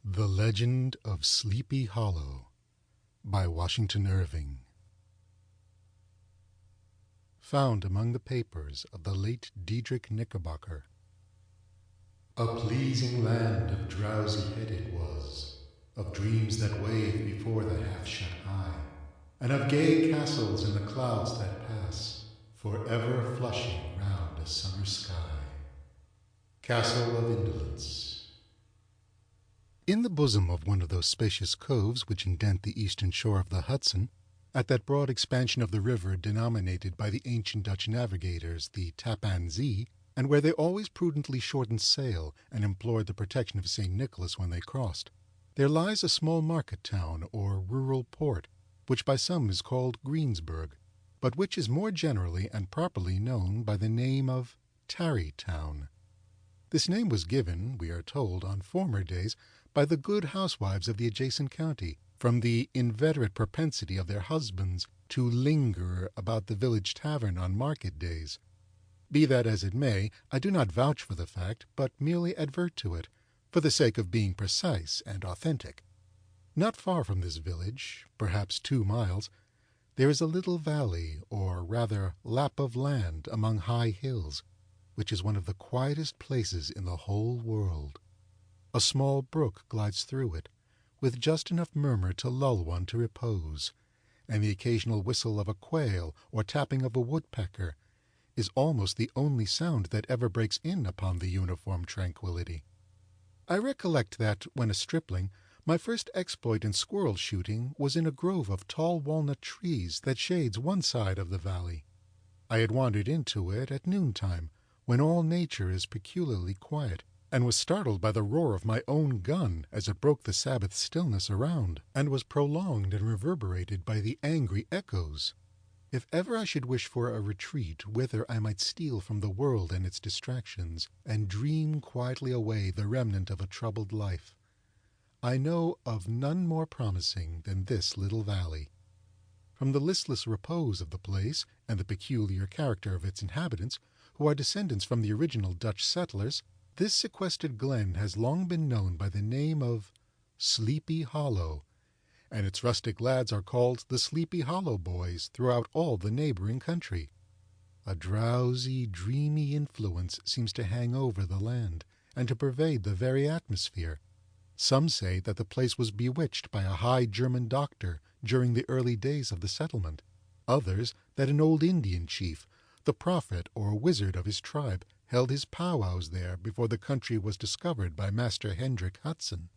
The Legend of Sleepy Hollow by Washington Irving. Found among the papers of the late Diedrich Knickerbocker. A pleasing land of drowsy head it was, of dreams that wave before the half-shut eye, and of gay castles in the clouds that pass, forever flushing round a summer sky. Castle of Indolence. In the bosom of one of those spacious coves which indent the eastern shore of the Hudson, at that broad expansion of the river denominated by the ancient Dutch navigators the Tappan Zee, and where they always prudently shortened sail and implored the protection of St. Nicholas when they crossed, there lies a small market town or rural port, which by some is called Greensburg, but which is more generally and properly known by the name of Tarrytown. This name was given, we are told, on former days, by the good housewives of the adjacent county, from the inveterate propensity of their husbands to linger about the village tavern on market days. Be that as it may, I do not vouch for the fact, but merely advert to it, for the sake of being precise and authentic. Not far from this village, perhaps 2 miles, there is a little valley, or rather lap of land among high hills, which is one of the quietest places in the whole world. A small brook glides through it, with just enough murmur to lull one to repose, and the occasional whistle of a quail or tapping of a woodpecker is almost the only sound that ever breaks in upon the uniform tranquillity. I recollect that, when a stripling, my first exploit in squirrel shooting was in a grove of tall walnut trees that shades one side of the valley. I had wandered into it at noontime, when all nature is peculiarly quiet, and was startled by the roar of my own gun as it broke the Sabbath stillness around, and was prolonged and reverberated by the angry echoes. If ever I should wish for a retreat whither I might steal from the world and its distractions, and dream quietly away the remnant of a troubled life, I know of none more promising than this little valley. From the listless repose of the place, and the peculiar character of its inhabitants, who are descendants from the original Dutch settlers, this sequestered glen has long been known by the name of Sleepy Hollow, and its rustic lads are called the Sleepy Hollow Boys throughout all the neighboring country. A drowsy, dreamy influence seems to hang over the land, and to pervade the very atmosphere. Some say that the place was bewitched by a high German doctor during the early days of the settlement. Others, that an old Indian chief, the prophet or wizard of his tribe, held his powwows there before the country was discovered by Master Hendrik Hudson.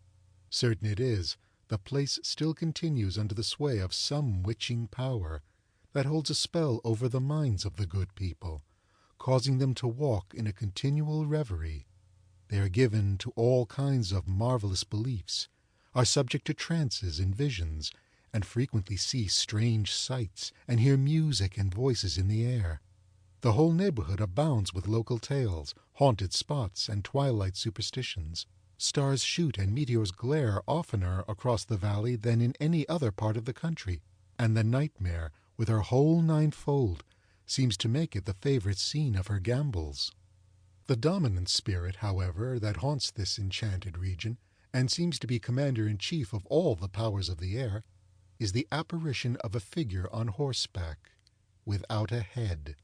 Certain it is, the place still continues under the sway of some witching power that holds a spell over the minds of the good people, causing them to walk in a continual reverie. They are given to all kinds of marvelous beliefs, are subject to trances and visions, and frequently see strange sights and hear music and voices in the air. The whole neighborhood abounds with local tales, haunted spots, and twilight superstitions. Stars shoot and meteors glare oftener across the valley than in any other part of the country, and the nightmare, with her whole ninefold, seems to make it the favorite scene of her gambols. The dominant spirit, however, that haunts this enchanted region, and seems to be commander-in-chief of all the powers of the air, is the apparition of a figure on horseback, without a head.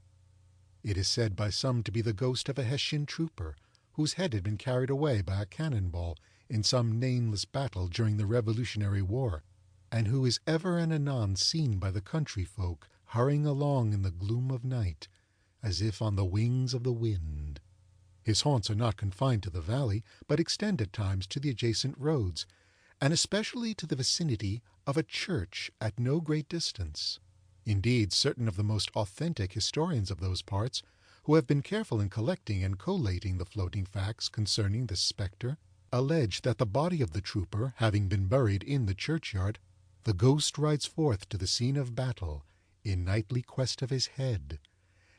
It is said by some to be the ghost of a Hessian trooper, whose head had been carried away by a cannon-ball in some nameless battle during the Revolutionary War, and who is ever and anon seen by the country folk hurrying along in the gloom of night, as if on the wings of the wind. His haunts are not confined to the valley, but extend at times to the adjacent roads, and especially to the vicinity of a church at no great distance. Indeed, certain of the most authentic historians of those parts, who have been careful in collecting and collating the floating facts concerning this spectre, allege that the body of the trooper having been buried in the churchyard, the ghost rides forth to the scene of battle in nightly quest of his head,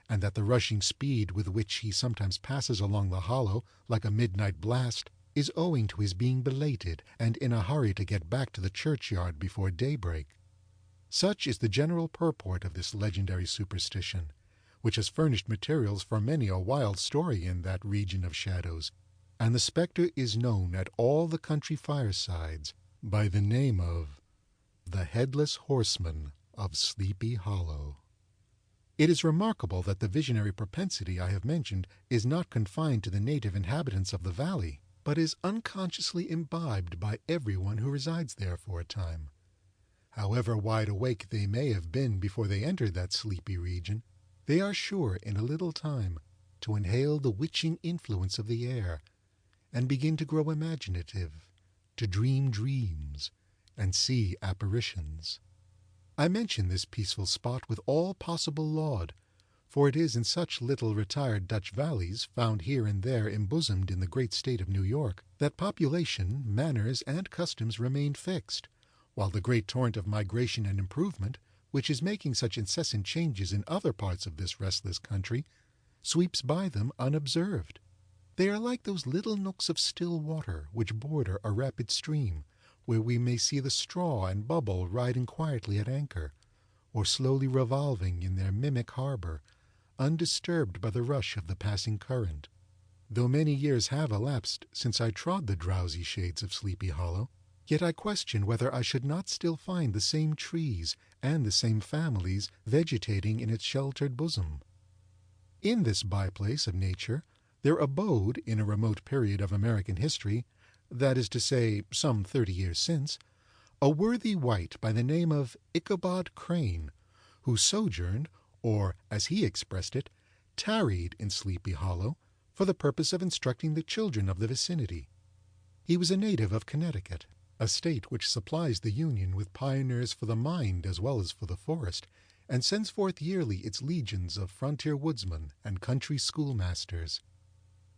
and that the rushing speed with which he sometimes passes along the hollow like a midnight blast is owing to his being belated and in a hurry to get back to the churchyard before daybreak. Such is the general purport of this legendary superstition, which has furnished materials for many a wild story in that region of shadows, and the spectre is known at all the country firesides by the name of the Headless Horseman of Sleepy Hollow. It is remarkable that the visionary propensity I have mentioned is not confined to the native inhabitants of the valley, but is unconsciously imbibed by everyone who resides there for a time. However wide awake they may have been before they entered that sleepy region, they are sure in a little time to inhale the witching influence of the air, and begin to grow imaginative, to dream dreams, and see apparitions. I mention this peaceful spot with all possible laud, for it is in such little retired Dutch valleys, found here and there embosomed in the great state of New York, that population, manners, and customs remain fixed, while the great torrent of migration and improvement, which is making such incessant changes in other parts of this restless country, sweeps by them unobserved. They are like those little nooks of still water which border a rapid stream, where we may see the straw and bubble riding quietly at anchor, or slowly revolving in their mimic harbor, undisturbed by the rush of the passing current. Though many years have elapsed since I trod the drowsy shades of Sleepy Hollow, yet I question whether I should not still find the same trees and the same families vegetating in its sheltered bosom. In this byplace of nature there abode, in a remote period of American history, that is to say, some 30 years since, a worthy wight by the name of Ichabod Crane, who sojourned, or, as he expressed it, tarried in Sleepy Hollow for the purpose of instructing the children of the vicinity. He was a native of Connecticut, a state which supplies the Union with pioneers for the mind as well as for the forest, and sends forth yearly its legions of frontier woodsmen and country schoolmasters.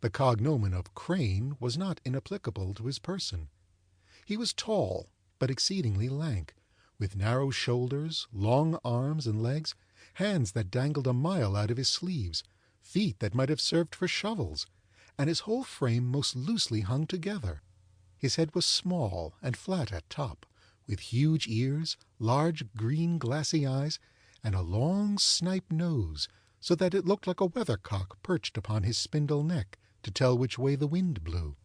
The cognomen of Crane was not inapplicable to his person. He was tall, but exceedingly lank, with narrow shoulders, long arms and legs, hands that dangled a mile out of his sleeves, feet that might have served for shovels, and his whole frame most loosely hung together. His head was small and flat at top, with huge ears, large green glassy eyes, and a long snipe nose, so that it looked like a weathercock perched upon his spindle neck to tell which way the wind blew.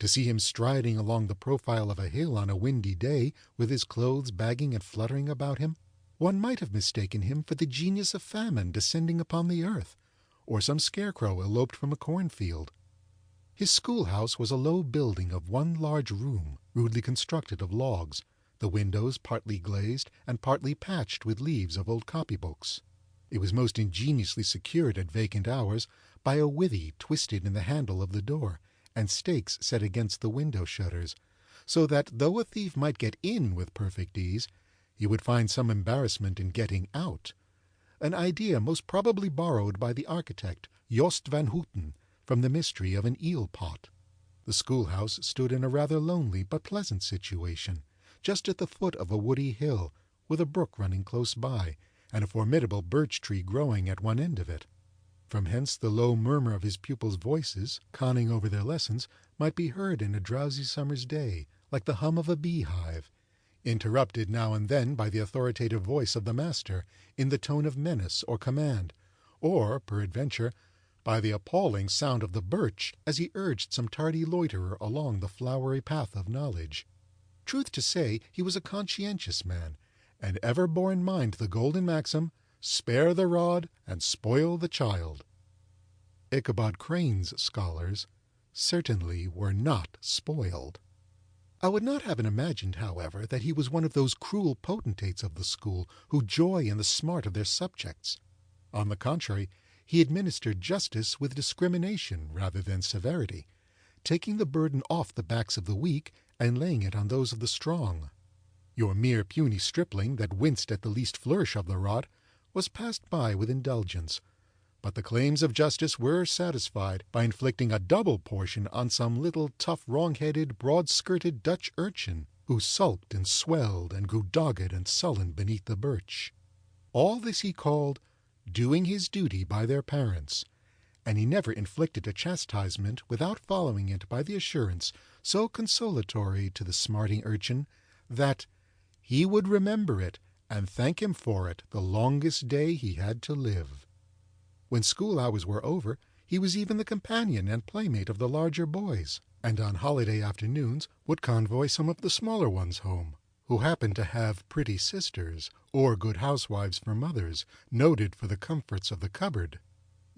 To see him striding along the profile of a hill on a windy day, with his clothes bagging and fluttering about him, one might have mistaken him for the genius of famine descending upon the earth, or some scarecrow eloped from a cornfield. His schoolhouse was a low building of one large room, rudely constructed of logs, the windows partly glazed and partly patched with leaves of old copybooks. It was most ingeniously secured at vacant hours by a withy twisted in the handle of the door, and stakes set against the window shutters, so that though a thief might get in with perfect ease, he would find some embarrassment in getting out, an idea most probably borrowed by the architect Jost van Houten from the mystery of an eel-pot. The schoolhouse stood in a rather lonely but pleasant situation, just at the foot of a woody hill, with a brook running close by, and a formidable birch-tree growing at one end of it. From hence the low murmur of his pupils' voices, conning over their lessons, might be heard in a drowsy summer's day, like the hum of a bee-hive, interrupted now and then by the authoritative voice of the master, in the tone of menace or command, or, peradventure, by the appalling sound of the birch as he urged some tardy loiterer along the flowery path of knowledge. Truth to say, he was a conscientious man, and ever bore in mind the golden maxim, "Spare the rod and spoil the child." Ichabod Crane's scholars certainly were not spoiled. I would not have it imagined, however, that he was one of those cruel potentates of the school who joy in the smart of their subjects. On the contrary, he administered justice with discrimination rather than severity, taking the burden off the backs of the weak and laying it on those of the strong. Your mere puny stripling that winced at the least flourish of the rod was passed by with indulgence, but the claims of justice were satisfied by inflicting a double portion on some little tough wrong-headed, broad-skirted Dutch urchin, who sulked and swelled and grew dogged and sullen beneath the birch. All this he called doing his duty by their parents, and he never inflicted a chastisement without following it by the assurance, so consolatory to the smarting urchin, that he would remember it and thank him for it the longest day he had to live. When school hours were over, He was even the companion and playmate of the larger boys, and on holiday afternoons would convoy some of the smaller ones home, who happened to have pretty sisters or good housewives for mothers, noted for the comforts of the cupboard.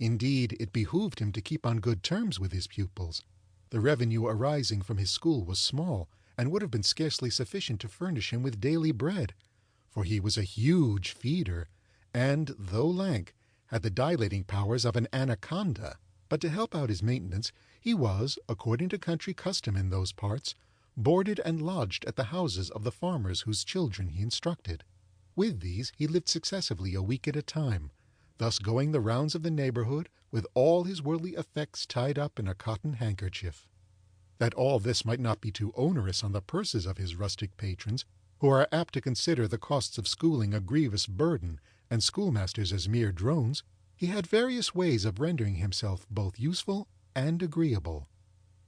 Indeed, it behooved him to keep on good terms with his pupils. The revenue arising from his school was small, and would have been scarcely sufficient to furnish him with daily bread, for he was a huge feeder, and, though lank, had the dilating powers of an anaconda. But to help out his maintenance, he was, according to country custom in those parts, boarded and lodged at the houses of the farmers whose children he instructed. With these he lived successively a week at a time, thus going the rounds of the neighborhood with all his worldly effects tied up in a cotton handkerchief. That all this might not be too onerous on the purses of his rustic patrons, who are apt to consider the costs of schooling a grievous burden, and schoolmasters as mere drones, he had various ways of rendering himself both useful and agreeable.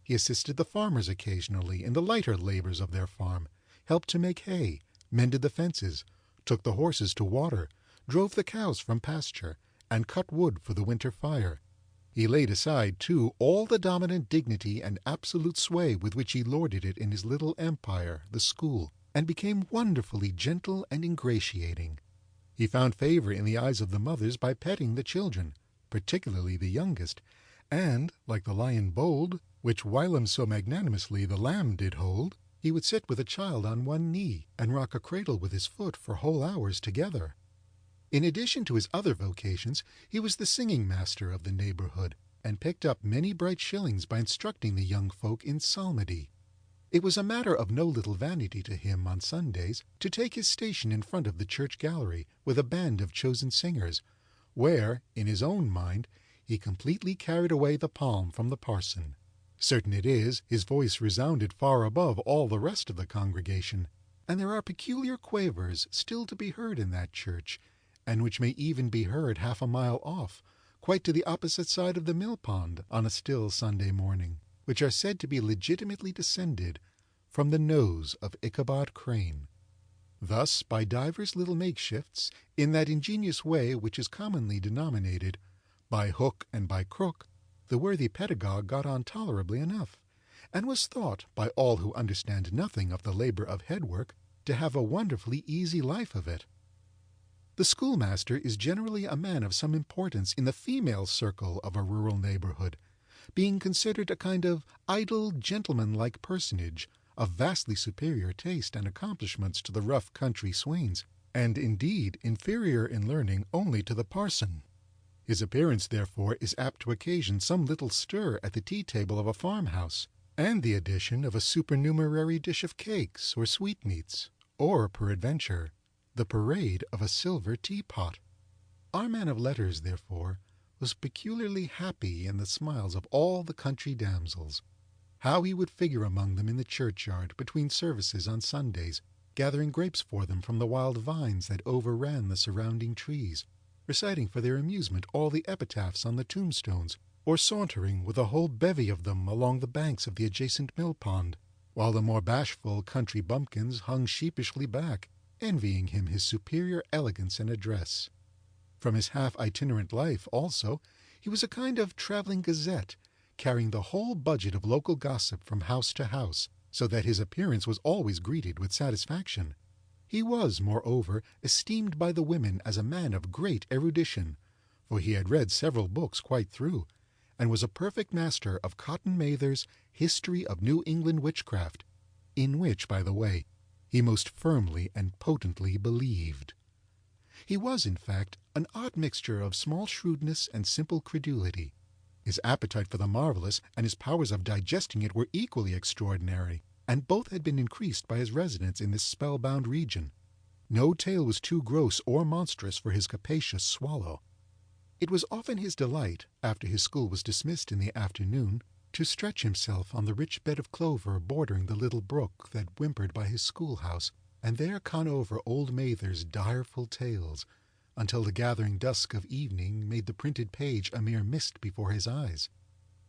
He assisted the farmers occasionally in the lighter labors of their farm, helped to make hay, mended the fences, took the horses to water, drove the cows from pasture, and cut wood for the winter fire. He laid aside, too, all the dominant dignity and absolute sway with which he lorded it in his little empire, the school, and became wonderfully gentle and ingratiating. He found favor in the eyes of the mothers by petting the children, particularly the youngest, and, like the lion bold, which whilom so magnanimously the lamb did hold, he would sit with a child on one knee, and rock a cradle with his foot for whole hours together. In addition to his other vocations, he was the singing master of the neighborhood, and picked up many bright shillings by instructing the young folk in psalmody. It was a matter of no little vanity to him on Sundays to take his station in front of the church gallery with a band of chosen singers, where, in his own mind, he completely carried away the palm from the parson. Certain it is, his voice resounded far above all the rest of the congregation, and there are peculiar quavers still to be heard in that church, and which may even be heard half a mile off, quite to the opposite side of the mill pond on a still Sunday morning, which are said to be legitimately descended from the nose of Ichabod Crane. Thus, by divers little makeshifts, in that ingenious way which is commonly denominated by hook and by crook, the worthy pedagogue got on tolerably enough, and was thought, by all who understand nothing of the labor of head-work, to have a wonderfully easy life of it. The schoolmaster is generally a man of some importance in the female circle of a rural neighborhood, being considered a kind of idle, gentleman-like personage, of vastly superior taste and accomplishments to the rough country swains, and indeed inferior in learning only to the parson. His appearance, therefore, is apt to occasion some little stir at the tea-table of a farmhouse, and the addition of a supernumerary dish of cakes or sweetmeats, or, peradventure, the parade of a silver teapot. Our man of letters, therefore, was peculiarly happy in the smiles of all the country damsels. How he would figure among them in the churchyard between services on Sundays, gathering grapes for them from the wild vines that overran the surrounding trees, reciting for their amusement all the epitaphs on the tombstones, or sauntering with a whole bevy of them along the banks of the adjacent mill pond, while the more bashful country bumpkins hung sheepishly back, envying him his superior elegance and address. From his half-itinerant life, also, he was a kind of traveling gazette, carrying the whole budget of local gossip from house to house, so that his appearance was always greeted with satisfaction. He was, moreover, esteemed by the women as a man of great erudition, for he had read several books quite through, and was a perfect master of Cotton Mather's History of New England Witchcraft, in which, by the way, he most firmly and potently believed. He was, in fact, an odd mixture of small shrewdness and simple credulity. His appetite for the marvelous and his powers of digesting it were equally extraordinary, and both had been increased by his residence in this spellbound region. No tale was too gross or monstrous for his capacious swallow. It was often his delight, after his school was dismissed in the afternoon, to stretch himself on the rich bed of clover bordering the little brook that whimpered by his schoolhouse, and there con over old Mather's direful tales, until the gathering dusk of evening made the printed page a mere mist before his eyes.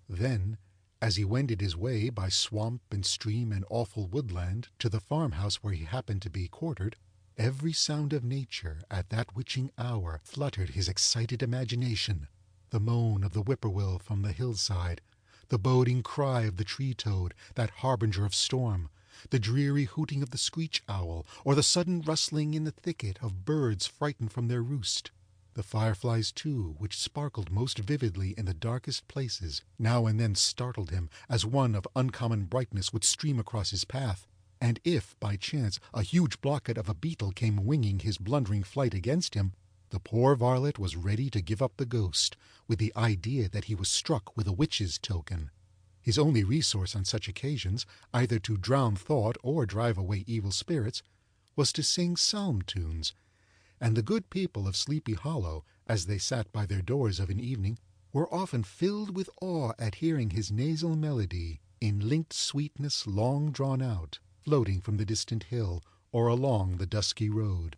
Then, as he wended his way by swamp and stream and awful woodland to the farmhouse where he happened to be quartered, every sound of nature at that witching hour fluttered his excited imagination. the moan of the whippoorwill from the hillside, the boding cry of the tree-toad, that harbinger of storm, the dreary hooting of the screech owl, or the sudden rustling in the thicket of birds frightened from their roost. The fireflies, too, which sparkled most vividly in the darkest places, now and then startled him, as one of uncommon brightness would stream across his path, and if, by chance, a huge blockhead of a beetle came winging his blundering flight against him, the poor varlet was ready to give up the ghost, with the idea that he was struck with a witch's token. His only resource on such occasions, either to drown thought or drive away evil spirits, was to sing psalm tunes, and the good people of Sleepy Hollow, as they sat by their doors of an evening, were often filled with awe at hearing his nasal melody, in linked sweetness long drawn out, floating from the distant hill or along the dusky road.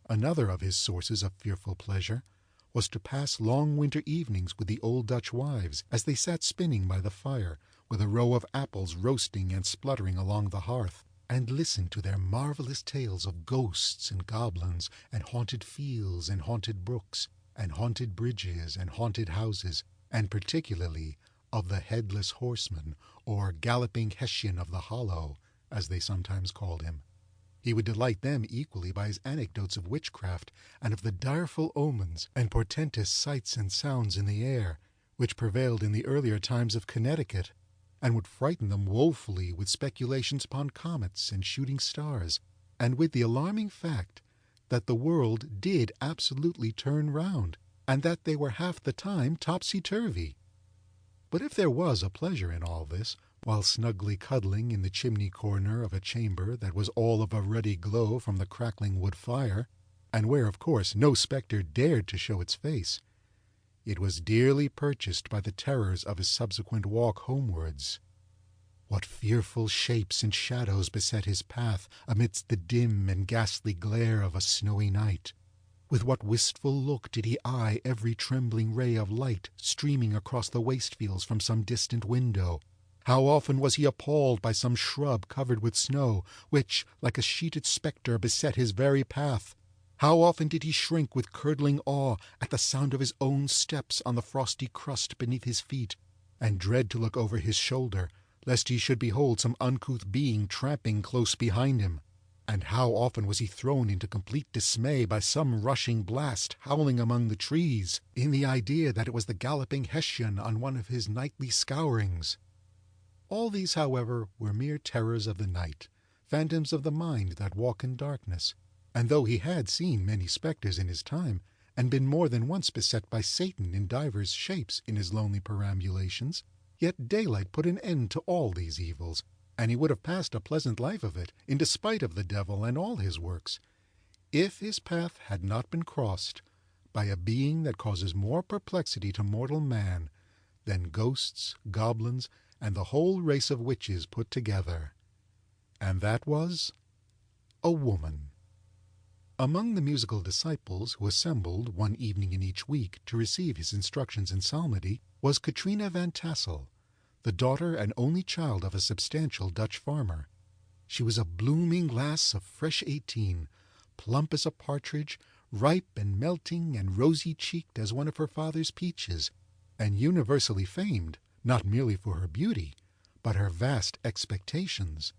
Another of his sources of fearful pleasure was to pass long winter evenings with the old Dutch wives as they sat spinning by the fire, with a row of apples roasting and spluttering along the hearth, and listen to their marvelous tales of ghosts and goblins, and haunted fields and haunted brooks, and haunted bridges and haunted houses, and particularly of the headless horseman, or galloping Hessian of the Hollow, as they sometimes called him. He would delight them equally by his anecdotes of witchcraft, and of the direful omens and portentous sights and sounds in the air, which prevailed in the earlier times of Connecticut, and would frighten them woefully with speculations upon comets and shooting stars, and with the alarming fact that the world did absolutely turn round, and that they were half the time topsy-turvy. But if there was a pleasure in all this, while snugly cuddling in the chimney-corner of a chamber that was all of a ruddy glow from the crackling wood fire, and where, of course, no spectre dared to show its face, it was dearly purchased by the terrors of his subsequent walk homewards. What fearful shapes and shadows beset his path amidst the dim and ghastly glare of a snowy night! With what wistful look did he eye every trembling ray of light streaming across the waste fields from some distant window! How often was he appalled by some shrub covered with snow, which, like a sheeted spectre, beset his very path! How often did he shrink with curdling awe at the sound of his own steps on the frosty crust beneath his feet, and dread to look over his shoulder, lest he should behold some uncouth being tramping close behind him! And how often was he thrown into complete dismay by some rushing blast howling among the trees, in the idea that it was the galloping Hessian on one of his nightly scourings! All these, however, were mere terrors of the night, phantoms of the mind that walk in darkness, and though he had seen many spectres in his time, and been more than once beset by Satan in divers shapes in his lonely perambulations, yet daylight put an end to all these evils, and he would have passed a pleasant life of it, in despite of the devil and all his works, if his path had not been crossed by a being that causes more perplexity to mortal man than ghosts, goblins, and the whole race of witches put together. And that was a woman. Among the musical disciples who assembled one evening in each week to receive his instructions in psalmody was Katrina Van Tassel, the daughter and only child of a substantial Dutch farmer. She was a blooming lass of fresh 18, plump as a partridge, ripe and melting and rosy-cheeked as one of her father's peaches, and universally famed, not merely for her beauty, but her vast expectations.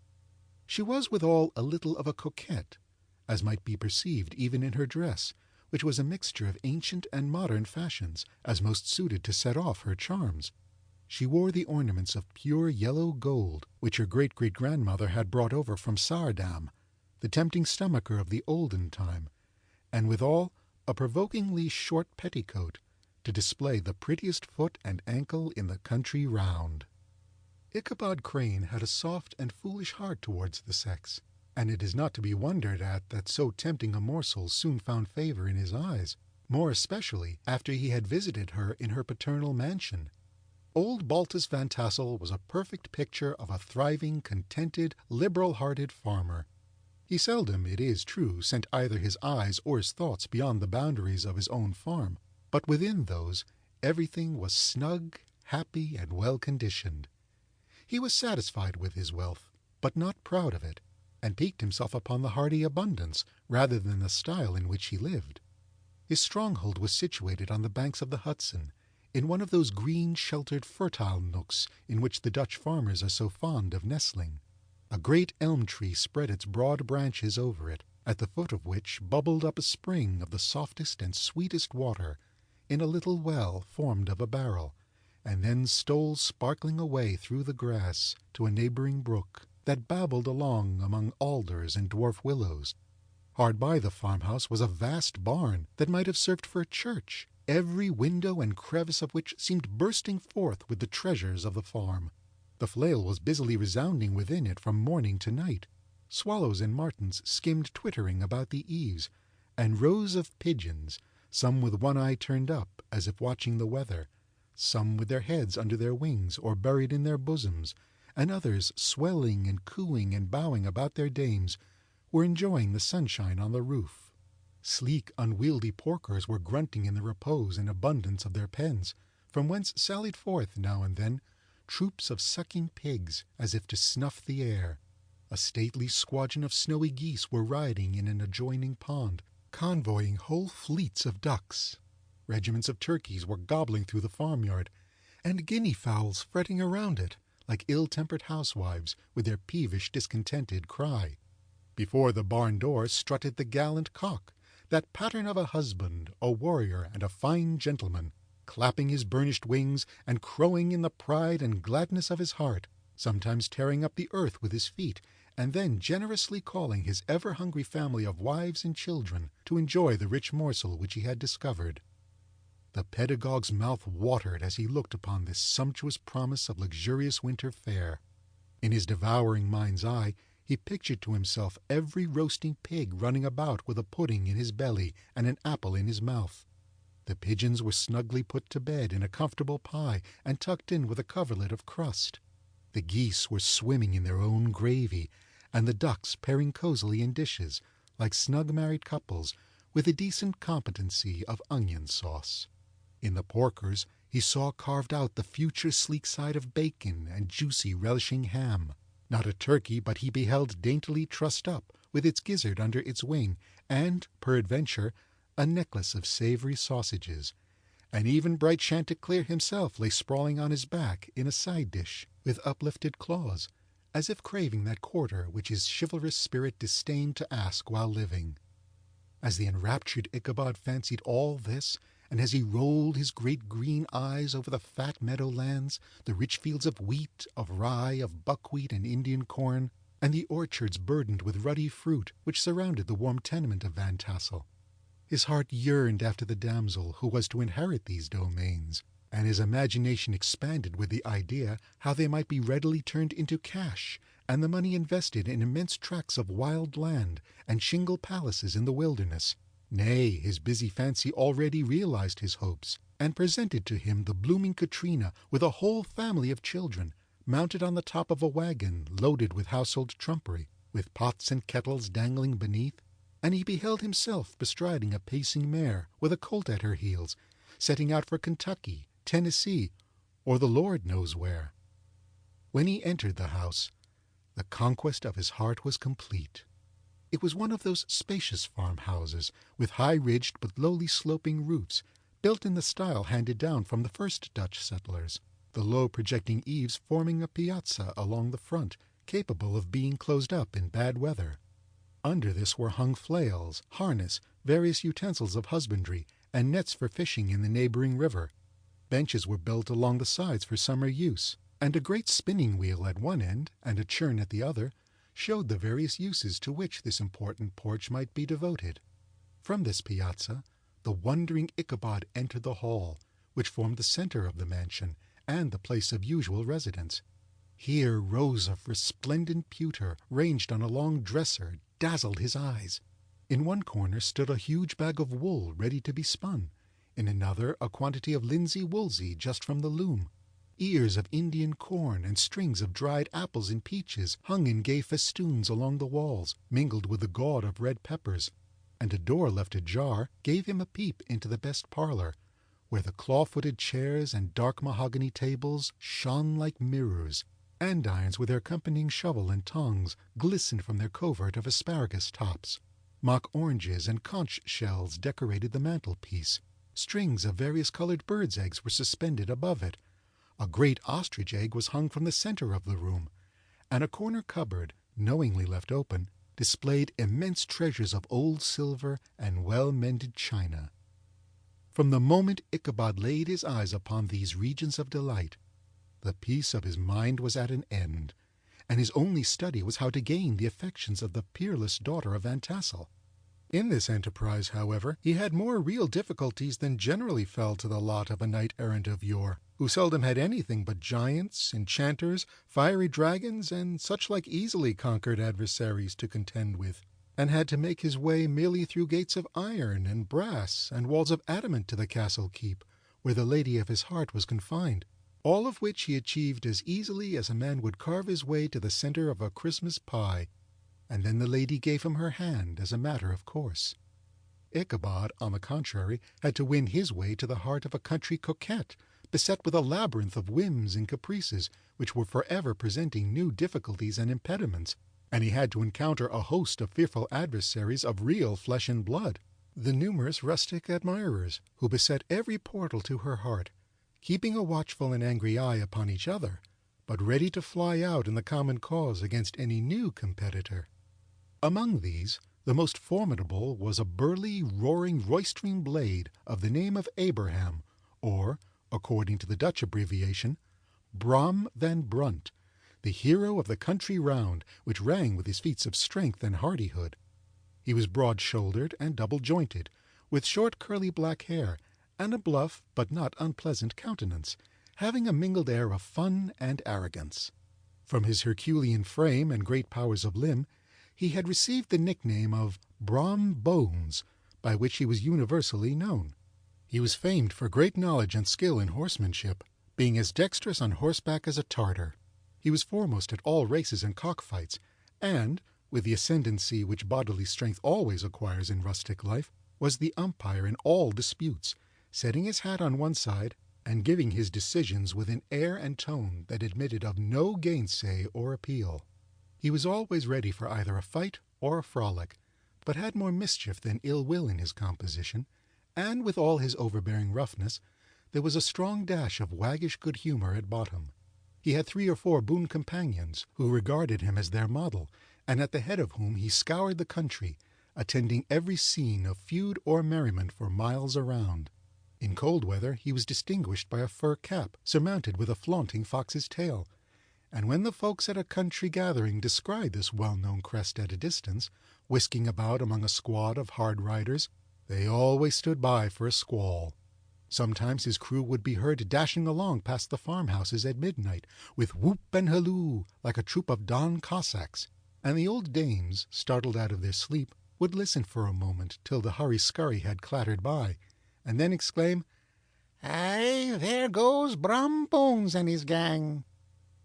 She was withal a little of a coquette, as might be perceived even in her dress, which was a mixture of ancient and modern fashions, as most suited to set off her charms. She wore the ornaments of pure yellow gold, which her great-great-grandmother had brought over from Saardam, the tempting stomacher of the olden time, and withal a provokingly short petticoat, to display the prettiest foot and ankle in the country round. Ichabod Crane had a soft and foolish heart towards the sex, and it is not to be wondered at that so tempting a morsel soon found favor in his eyes, more especially after he had visited her in her paternal mansion. Old Baltus Van Tassel was a perfect picture of a thriving, contented, liberal-hearted farmer. He seldom, it is true, sent either his eyes or his thoughts beyond the boundaries of his own farm, but within those everything was snug, happy, and well-conditioned. He was satisfied with his wealth, but not proud of it, and piqued himself upon the hearty abundance rather than the style in which he lived. His stronghold was situated on the banks of the Hudson, in one of those green, sheltered, fertile nooks in which the Dutch farmers are so fond of nestling. A great elm tree spread its broad branches over it, at the foot of which bubbled up a spring of the softest and sweetest water, in a little well formed of a barrel, and then stole sparkling away through the grass to a neighboring brook that babbled along among alders and dwarf willows. Hard by the farmhouse was a vast barn that might have served for a church, every window and crevice of which seemed bursting forth with the treasures of the farm. The flail was busily resounding within it from morning to night. Swallows and martins skimmed twittering about the eaves, and rows of pigeons, some with one eye turned up as if watching the weather, some with their heads under their wings or buried in their bosoms, and others swelling and cooing and bowing about their dames, were enjoying the sunshine on the roof. Sleek, unwieldy porkers were grunting in the repose and abundance of their pens, from whence sallied forth now and then troops of sucking pigs as if to snuff the air. A stately squadron of snowy geese were riding in an adjoining pond, convoying whole fleets of ducks. Regiments of turkeys were gobbling through the farmyard, and guinea fowls fretting around it, like ill-tempered housewives with their peevish, discontented cry. Before the barn door strutted the gallant cock, that pattern of a husband, a warrior, and a fine gentleman, clapping his burnished wings and crowing in the pride and gladness of his heart, sometimes tearing up the earth with his feet, and then generously calling his ever-hungry family of wives and children to enjoy the rich morsel which he had discovered. The pedagogue's mouth watered as he looked upon this sumptuous promise of luxurious winter fare. In his devouring mind's eye he pictured to himself every roasting pig running about with a pudding in his belly and an apple in his mouth. The pigeons were snugly put to bed in a comfortable pie and tucked in with a coverlet of crust. The geese were swimming in their own gravy, and the ducks pairing cosily in dishes, like snug married couples, with a decent competency of onion sauce. In the porkers he saw carved out the future sleek side of bacon and juicy relishing ham. Not a turkey but he beheld daintily trussed up, with its gizzard under its wing, and, peradventure, a necklace of savory sausages. And even bright Chanticleer himself lay sprawling on his back in a side dish, with uplifted claws, as if craving that quarter which his chivalrous spirit disdained to ask while living. As the enraptured Ichabod fancied all this, and as he rolled his great green eyes over the fat meadowlands, the rich fields of wheat, of rye, of buckwheat and Indian corn, and the orchards burdened with ruddy fruit which surrounded the warm tenement of Van Tassel, his heart yearned after the damsel who was to inherit these domains, and his imagination expanded with the idea how they might be readily turned into cash, and the money invested in immense tracts of wild land and shingle palaces in the wilderness. Nay, his busy fancy already realized his hopes, and presented to him the blooming Katrina with a whole family of children, mounted on the top of a wagon loaded with household trumpery, with pots and kettles dangling beneath, and he beheld himself bestriding a pacing mare with a colt at her heels, setting out for Kentucky, Tennessee, or the Lord knows where. When he entered the house, the conquest of his heart was complete. It was one of those spacious farmhouses, with high-ridged but lowly sloping roofs, built in the style handed down from the first Dutch settlers, the low projecting eaves forming a piazza along the front, capable of being closed up in bad weather. Under this were hung flails, harness, various utensils of husbandry, and nets for fishing in the neighboring river. Benches were built along the sides for summer use, and a great spinning wheel at one end and a churn at the other showed the various uses to which this important porch might be devoted. From this piazza the wondering Ichabod entered the hall, which formed the center of the mansion and the place of usual residence. Here rows of resplendent pewter, ranged on a long dresser, dazzled his eyes. In one corner stood a huge bag of wool ready to be spun, in another a quantity of linsey-woolsey just from the loom. Ears of Indian corn and strings of dried apples and peaches hung in gay festoons along the walls, mingled with the gaud of red peppers, and a door left ajar gave him a peep into the best parlor, where the claw-footed chairs and dark mahogany tables shone like mirrors. Andirons with their accompanying shovel and tongs glistened from their covert of asparagus tops. Mock oranges and conch shells decorated the mantelpiece. Strings of various colored birds' eggs were suspended above it. A great ostrich egg was hung from the center of the room, and a corner cupboard, knowingly left open, displayed immense treasures of old silver and well-mended china. From the moment Ichabod laid his eyes upon these regions of delight, the peace of his mind was at an end, and his only study was how to gain the affections of the peerless daughter of Van Tassel. In this enterprise, however, he had more real difficulties than generally fell to the lot of a knight-errant of yore, who seldom had anything but giants, enchanters, fiery dragons, and such like easily conquered adversaries to contend with, and had to make his way merely through gates of iron and brass and walls of adamant to the castle keep, where the lady of his heart was confined, all of which he achieved as easily as a man would carve his way to the center of a Christmas pie, and then the lady gave him her hand as a matter of course. Ichabod, on the contrary, had to win his way to the heart of a country coquette, beset with a labyrinth of whims and caprices, which were forever presenting new difficulties and impediments, and he had to encounter a host of fearful adversaries of real flesh and blood, the numerous rustic admirers, who beset every portal to her heart, keeping a watchful and angry eye upon each other, but ready to fly out in the common cause against any new competitor. Among these, the most formidable was a burly, roaring, roistering blade of the name of Abraham, or, according to the Dutch abbreviation, Brom van Brunt, the hero of the country round, which rang with his feats of strength and hardihood. He was broad-shouldered and double-jointed, with short curly black hair, and a bluff but not unpleasant countenance, having a mingled air of fun and arrogance. From his Herculean frame and great powers of limb, he had received the nickname of Brom Bones, by which he was universally known. He was famed for great knowledge and skill in horsemanship, being as dexterous on horseback as a Tartar. He was foremost at all races and cockfights, and, with the ascendancy which bodily strength always acquires in rustic life, was the umpire in all disputes, setting his hat on one side and giving his decisions with an air and tone that admitted of no gainsay or appeal. He was always ready for either a fight or a frolic, but had more mischief than ill will in his composition, and with all his overbearing roughness, there was a strong dash of waggish good humor at bottom. He had 3 or 4 boon companions, who regarded him as their model, and at the head of whom he scoured the country, attending every scene of feud or merriment for miles around. In cold weather he was distinguished by a fur cap, surmounted with a flaunting fox's tail, and when the folks at a country gathering descried this well-known crest at a distance, whisking about among a squad of hard riders, they always stood by for a squall. Sometimes his crew would be heard dashing along past the farmhouses at midnight, with whoop and halloo like a troop of Don Cossacks, and the old dames, startled out of their sleep, would listen for a moment till the hurry-scurry had clattered by, and then exclaim, "Aye, there goes Brom Bones and his gang."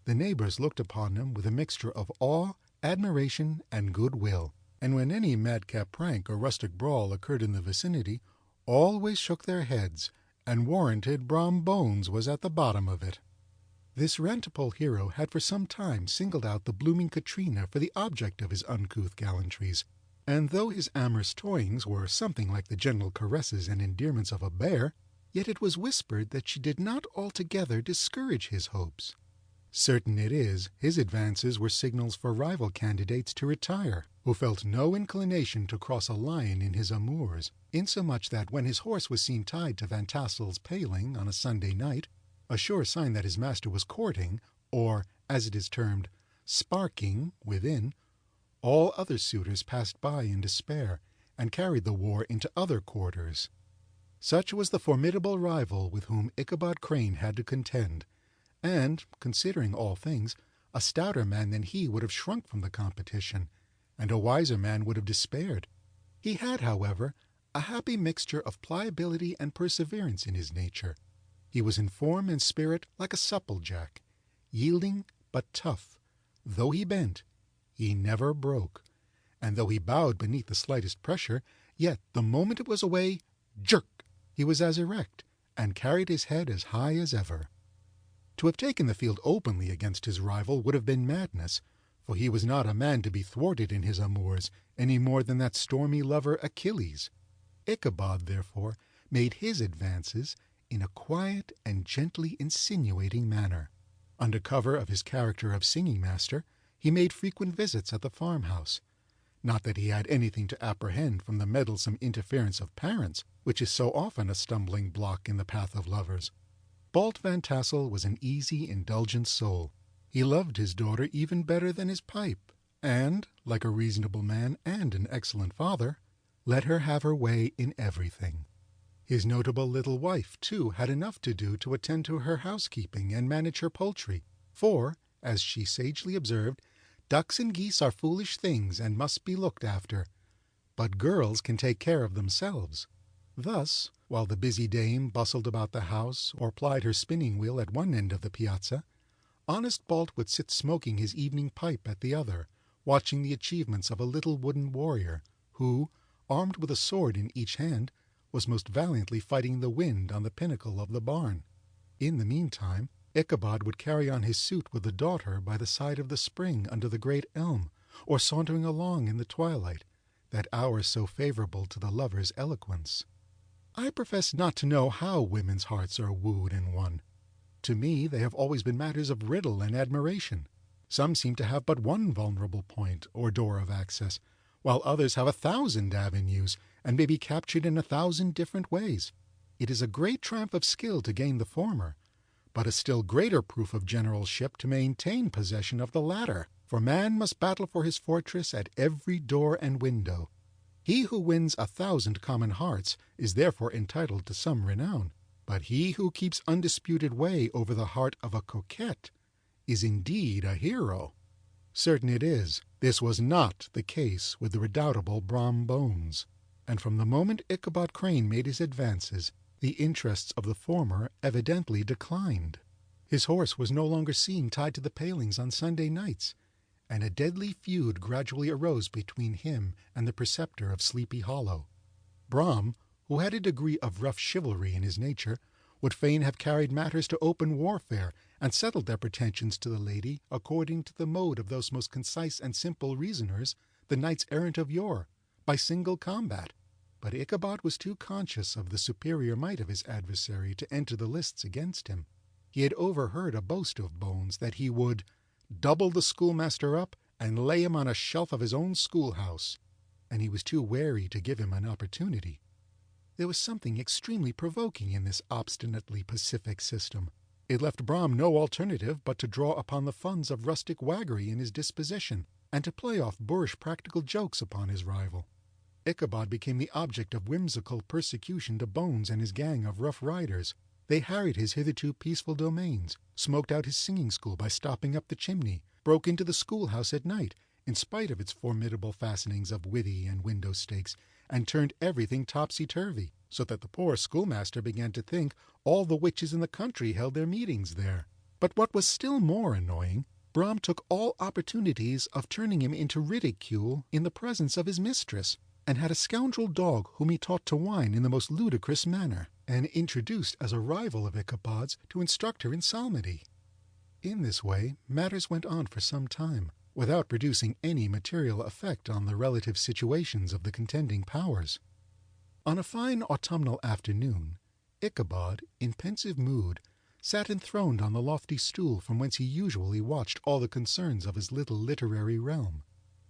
The neighbors looked upon him with a mixture of awe, admiration, and goodwill, and when any madcap prank or rustic brawl occurred in the vicinity, always shook their heads, and warranted Brom Bones was at the bottom of it. This rantipole hero had for some time singled out the blooming Katrina for the object of his uncouth gallantries, and though his amorous toyings were something like the gentle caresses and endearments of a bear, yet it was whispered that she did not altogether discourage his hopes. Certain it is, his advances were signals for rival candidates to retire, who felt no inclination to cross a lion in his amours, insomuch that when his horse was seen tied to Van Tassel's paling on a Sunday night, a sure sign that his master was courting, or, as it is termed, sparking, within, all other suitors passed by in despair, and carried the war into other quarters. Such was the formidable rival with whom Ichabod Crane had to contend, and, considering all things, a stouter man than he would have shrunk from the competition, and a wiser man would have despaired. He had, however, a happy mixture of pliability and perseverance in his nature. He was in form and spirit like a supplejack, yielding but tough. Though he bent, he never broke, and though he bowed beneath the slightest pressure, yet the moment it was away, jerk, he was as erect, and carried his head as high as ever. To have taken the field openly against his rival would have been madness, for he was not a man to be thwarted in his amours, any more than that stormy lover Achilles. Ichabod, therefore, made his advances in a quiet and gently insinuating manner. Under cover of his character of singing master, he made frequent visits at the farmhouse. Not that he had anything to apprehend from the meddlesome interference of parents, which is so often a stumbling block in the path of lovers. Balt Van Tassel was an easy, indulgent soul. He loved his daughter even better than his pipe, and, like a reasonable man and an excellent father, let her have her way in everything. His notable little wife, too, had enough to do to attend to her housekeeping and manage her poultry, for, as she sagely observed, ducks and geese are foolish things and must be looked after, but girls can take care of themselves. Thus, while the busy dame bustled about the house or plied her spinning wheel at one end of the piazza, honest Balt would sit smoking his evening pipe at the other, watching the achievements of a little wooden warrior, who, armed with a sword in each hand, was most valiantly fighting the wind on the pinnacle of the barn. In the meantime, Ichabod would carry on his suit with the daughter by the side of the spring under the great elm, or sauntering along in the twilight, that hour so favorable to the lover's eloquence. I profess not to know how women's hearts are wooed and won. To me they have always been matters of riddle and admiration. Some seem to have but one vulnerable point or door of access, while others have 1,000 avenues, and may be captured in 1,000 different ways. It is a great triumph of skill to gain the former, but a still greater proof of generalship to maintain possession of the latter, for man must battle for his fortress at every door and window. He who wins 1,000 common hearts is therefore entitled to some renown, but he who keeps undisputed way over the heart of a coquette is indeed a hero. Certain it is, this was not the case with the redoubtable Brom Bones, and from the moment Ichabod Crane made his advances, the interests of the former evidently declined. His horse was no longer seen tied to the palings on Sunday nights, and a deadly feud gradually arose between him and the preceptor of Sleepy Hollow. Brom, who had a degree of rough chivalry in his nature, would fain have carried matters to open warfare, and settled their pretensions to the lady according to the mode of those most concise and simple reasoners, the knights errant of yore, by single combat. But Ichabod was too conscious of the superior might of his adversary to enter the lists against him. He had overheard a boast of Bones that he would double the schoolmaster up and lay him on a shelf of his own schoolhouse, and he was too wary to give him an opportunity. There was something extremely provoking in this obstinately pacific system. It left Brom no alternative but to draw upon the funds of rustic waggery in his disposition, and to play off boorish practical jokes upon his rival. Ichabod became the object of whimsical persecution to Bones and his gang of rough riders. They harried his hitherto peaceful domains, smoked out his singing school by stopping up the chimney, broke into the schoolhouse at night, in spite of its formidable fastenings of withy and window stakes, and turned everything topsy-turvy, so that the poor schoolmaster began to think all the witches in the country held their meetings there. But what was still more annoying, Brom took all opportunities of turning him into ridicule in the presence of his mistress, and had a scoundrel dog whom he taught to whine in the most ludicrous manner, and introduced as a rival of Ichabod's to instruct her in psalmody. In this way matters went on for some time, without producing any material effect on the relative situations of the contending powers. On a fine autumnal afternoon, Ichabod, in pensive mood, sat enthroned on the lofty stool from whence he usually watched all the concerns of his little literary realm.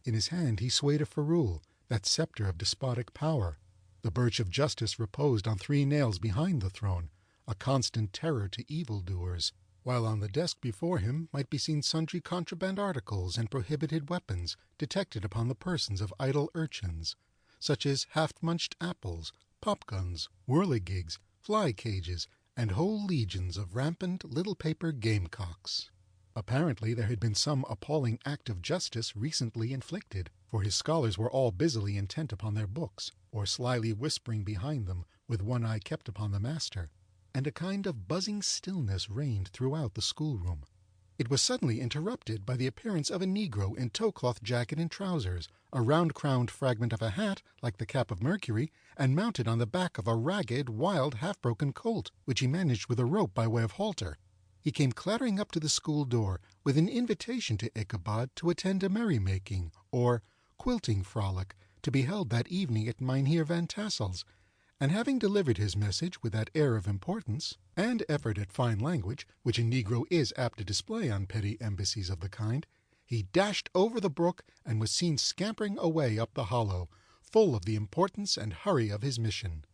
In his hand he swayed a ferule, that sceptre of despotic power. The birch of justice reposed on 3 nails behind the throne, a constant terror to evildoers, while on the desk before him might be seen sundry contraband articles and prohibited weapons detected upon the persons of idle urchins, such as half-munched apples, pop-guns, whirligigs, fly-cages, and whole legions of rampant little paper gamecocks. Apparently there had been some appalling act of justice recently inflicted, for his scholars were all busily intent upon their books, or slyly whispering behind them, with one eye kept upon the master, and a kind of buzzing stillness reigned throughout the schoolroom. It was suddenly interrupted by the appearance of a negro in tow-cloth jacket and trousers, a round-crowned fragment of a hat, like the cap of Mercury, and mounted on the back of a ragged, wild, half-broken colt, which he managed with a rope by way of halter. He came clattering up to the school door with an invitation to Ichabod to attend a merrymaking, or quilting frolic, to be held that evening at Mynheer Van Tassel's, and having delivered his message with that air of importance and effort at fine language which a Negro is apt to display on petty embassies of the kind, he dashed over the brook and was seen scampering away up the hollow, full of the importance and hurry of his mission.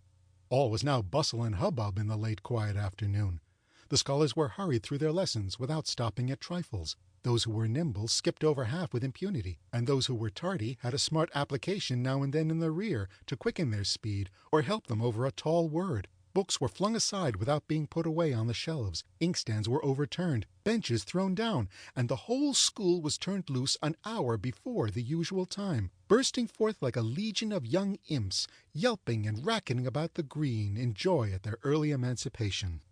All was now bustle and hubbub in the late quiet afternoon. The scholars were hurried through their lessons without stopping at trifles. Those who were nimble skipped over half with impunity, and those who were tardy had a smart application now and then in the rear to quicken their speed or help them over a tall word. Books were flung aside without being put away on the shelves, inkstands were overturned, benches thrown down, and the whole school was turned loose an hour before the usual time, bursting forth like a legion of young imps, yelping and racketing about the green in joy at their early emancipation.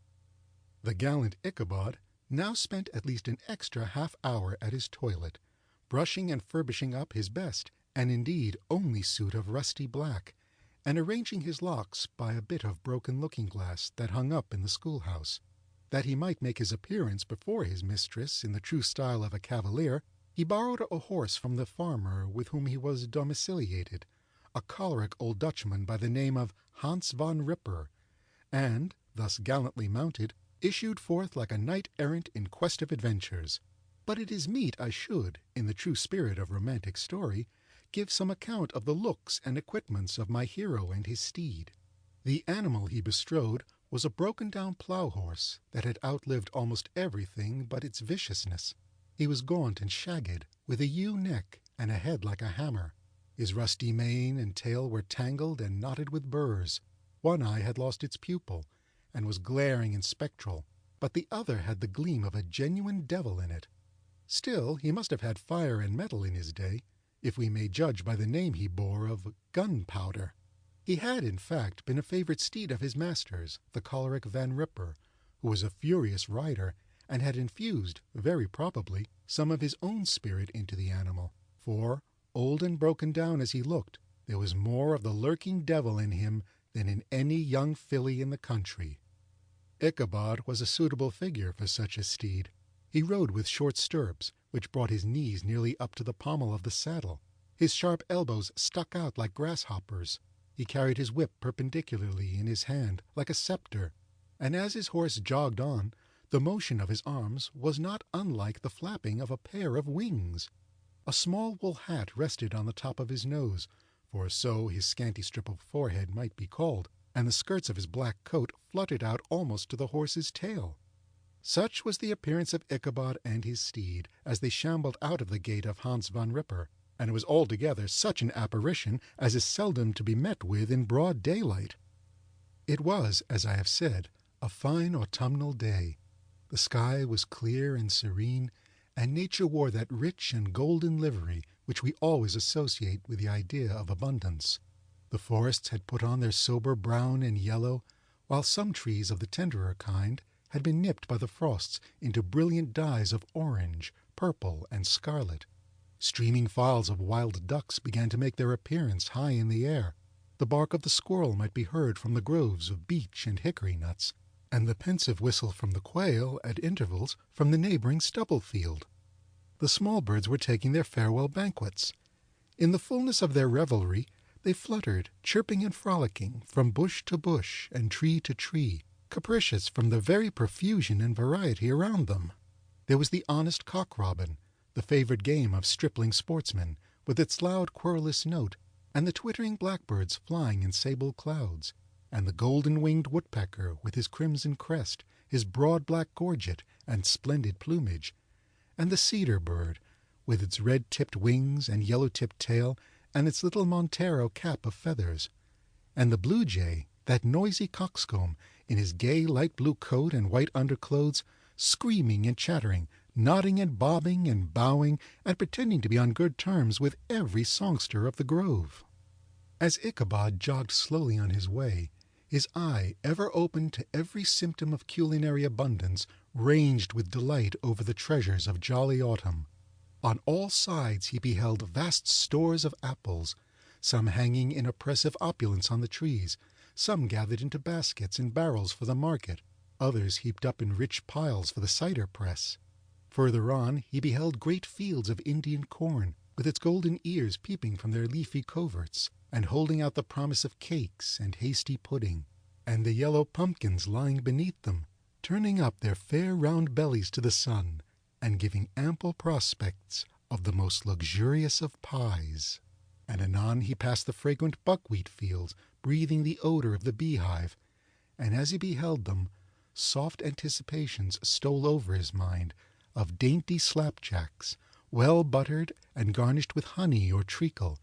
The gallant Ichabod now spent at least an extra half-hour at his toilet, brushing and furbishing up his best, and indeed only suit of rusty black, and arranging his locks by a bit of broken looking-glass that hung up in the schoolhouse. That he might make his appearance before his mistress in the true style of a cavalier, he borrowed a horse from the farmer with whom he was domiciliated, a choleric old Dutchman by the name of Hans von Ripper, and, thus gallantly mounted, issued forth like a knight-errant in quest of adventures. But it is meet I should, in the true spirit of romantic story, give some account of the looks and equipments of my hero and his steed. The animal he bestrode was a broken-down plough-horse that had outlived almost everything but its viciousness. He was gaunt and shagged, with a ewe neck and a head like a hammer. His rusty mane and tail were tangled and knotted with burrs. One eye had lost its pupil, and was glaring and spectral, but the other had the gleam of a genuine devil in it. Still, he must have had fire and metal in his day, if we may judge by the name he bore of Gunpowder. He had, in fact, been a favorite steed of his master's, the choleric Van Ripper, who was a furious rider, and had infused, very probably, some of his own spirit into the animal, for, old and broken down as he looked, there was more of the lurking devil in him than in any young filly in the country. Ichabod was a suitable figure for such a steed. He rode with short stirrups, which brought his knees nearly up to the pommel of the saddle. His sharp elbows stuck out like grasshoppers. He carried his whip perpendicularly in his hand, like a scepter, and as his horse jogged on, the motion of his arms was not unlike the flapping of a pair of wings. A small wool hat rested on the top of his nose, for so his scanty strip of forehead might be called, and the skirts of his black coat fluttered out almost to the horse's tail. Such was the appearance of Ichabod and his steed as they shambled out of the gate of Hans von Ripper, and it was altogether such an apparition as is seldom to be met with in broad daylight. It was, as I have said, a fine autumnal day. The sky was clear and serene, and nature wore that rich and golden livery which we always associate with the idea of abundance. The forests had put on their sober brown and yellow, while some trees of the tenderer kind had been nipped by the frosts into brilliant dyes of orange, purple, and scarlet. Streaming files of wild ducks began to make their appearance high in the air. The bark of the squirrel might be heard from the groves of beech and hickory nuts, and the pensive whistle from the quail, at intervals, from the neighboring stubble field. The small birds were taking their farewell banquets. In the fullness of their revelry, they fluttered, chirping and frolicking, from bush to bush and tree to tree, capricious from the very profusion and variety around them. There was the honest cock-robin, the favorite game of stripling sportsmen, with its loud querulous note, and the twittering blackbirds flying in sable clouds, and the golden-winged woodpecker with his crimson crest, his broad black gorget, and splendid plumage, and the cedar bird, with its red-tipped wings and yellow-tipped tail, and its little Montero cap of feathers, and the blue jay, that noisy coxcomb, in his gay light blue coat and white underclothes, screaming and chattering, nodding and bobbing and bowing, and pretending to be on good terms with every songster of the grove. As Ichabod jogged slowly on his way, his eye, ever open to every symptom of culinary abundance, ranged with delight over the treasures of jolly autumn. On all sides he beheld vast stores of apples, some hanging in oppressive opulence on the trees, some gathered into baskets and barrels for the market, others heaped up in rich piles for the cider press. Further on he beheld great fields of Indian corn, with its golden ears peeping from their leafy coverts, and holding out the promise of cakes and hasty pudding, and the yellow pumpkins lying beneath them, turning up their fair round bellies to the sun, and giving ample prospects of the most luxurious of pies. And anon he passed the fragrant buckwheat fields, breathing the odor of the beehive, and as he beheld them, soft anticipations stole over his mind of dainty slapjacks, well buttered and garnished with honey or treacle,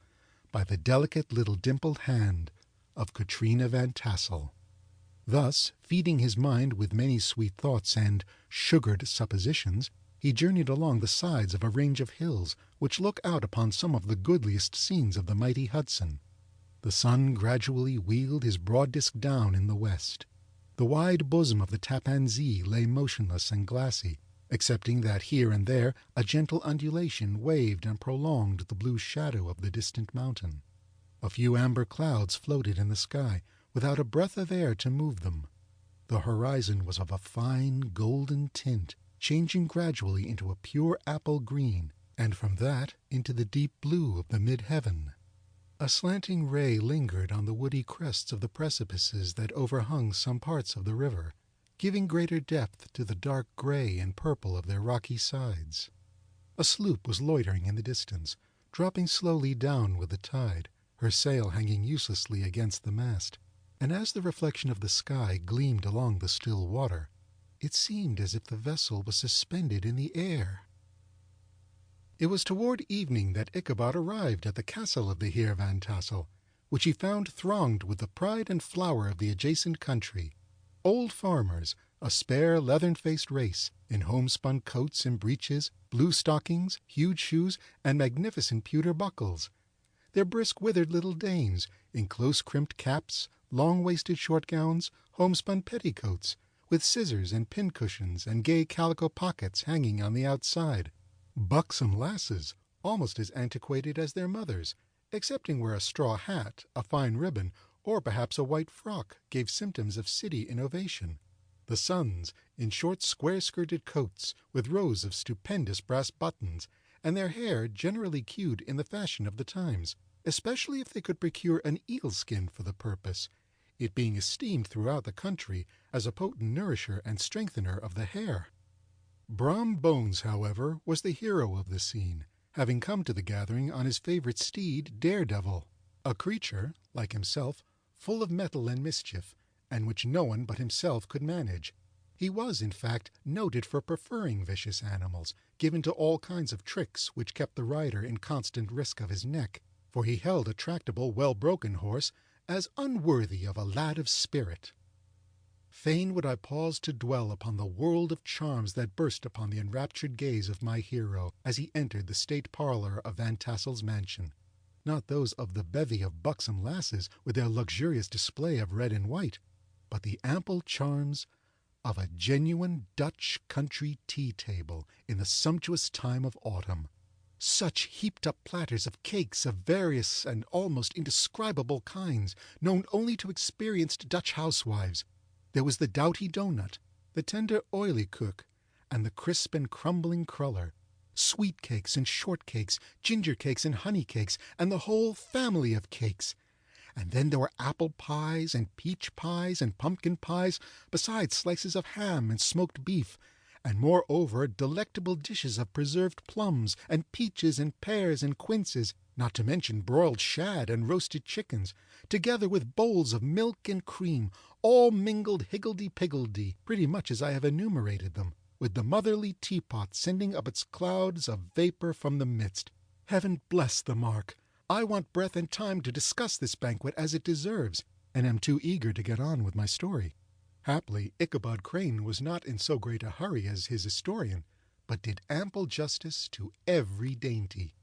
by the delicate little dimpled hand of Katrina Van Tassel. Thus, feeding his mind with many sweet thoughts and sugared suppositions, he journeyed along the sides of a range of hills which look out upon some of the goodliest scenes of the mighty Hudson. The sun gradually wheeled his broad disk down in the west. The wide bosom of the Tappan Zee lay motionless and glassy, excepting that here and there a gentle undulation waved and prolonged the blue shadow of the distant mountain. A few amber clouds floated in the sky, without a breath of air to move them. The horizon was of a fine golden tint, changing gradually into a pure apple green, and from that into the deep blue of the mid-heaven. A slanting ray lingered on the woody crests of the precipices that overhung some parts of the river, giving greater depth to the dark gray and purple of their rocky sides. A sloop was loitering in the distance, dropping slowly down with the tide, her sail hanging uselessly against the mast, and as the reflection of the sky gleamed along the still water, it seemed as if the vessel was suspended in the air. It was toward evening that Ichabod arrived at the castle of the Heer Van Tassel, which he found thronged with the pride and flower of the adjacent country. Old farmers, a spare, leathern-faced race, in homespun coats and breeches, blue stockings, huge shoes, and magnificent pewter buckles. Their brisk, withered little dames, in close-crimped caps, long-waisted short gowns, homespun petticoats, with scissors and pincushions and gay calico pockets hanging on the outside. Buxom lasses, almost as antiquated as their mothers, excepting where a straw hat, a fine ribbon, or perhaps a white frock gave symptoms of city innovation. The sons, in short square-skirted coats, with rows of stupendous brass buttons, and their hair generally queued in the fashion of the times, especially if they could procure an eel-skin for the purpose, it being esteemed throughout the country as a potent nourisher and strengthener of the hair. Brom Bones, however, was the hero of the scene, having come to the gathering on his favorite steed, Daredevil, a creature, like himself, full of mettle and mischief, and which no one but himself could manage. He was, in fact, noted for preferring vicious animals, given to all kinds of tricks which kept the rider in constant risk of his neck, for he held a tractable, well-broken horse as unworthy of a lad of spirit. Fain would I pause to dwell upon the world of charms that burst upon the enraptured gaze of my hero as he entered the state parlor of Van Tassel's mansion. Not those of the bevy of buxom lasses with their luxurious display of red and white, but the ample charms of a genuine Dutch country tea-table in the sumptuous time of autumn. Such heaped-up platters of cakes of various and almost indescribable kinds, known only to experienced Dutch housewives. There was the doughty doughnut, the tender oily koek, and the crisp and crumbling cruller, sweet cakes and short cakes, ginger cakes and honey cakes, and the whole family of cakes. And then there were apple pies and peach pies and pumpkin pies, besides slices of ham and smoked beef, and moreover delectable dishes of preserved plums and peaches and pears and quinces, not to mention broiled shad and roasted chickens, together with bowls of milk and cream, all mingled higgledy-piggledy, pretty much as I have enumerated them, with the motherly teapot sending up its clouds of vapor from the midst. Heaven bless the mark! I want breath and time to discuss this banquet as it deserves, and am too eager to get on with my story. Haply Ichabod Crane was not in so great a hurry as his historian, but did ample justice to every dainty.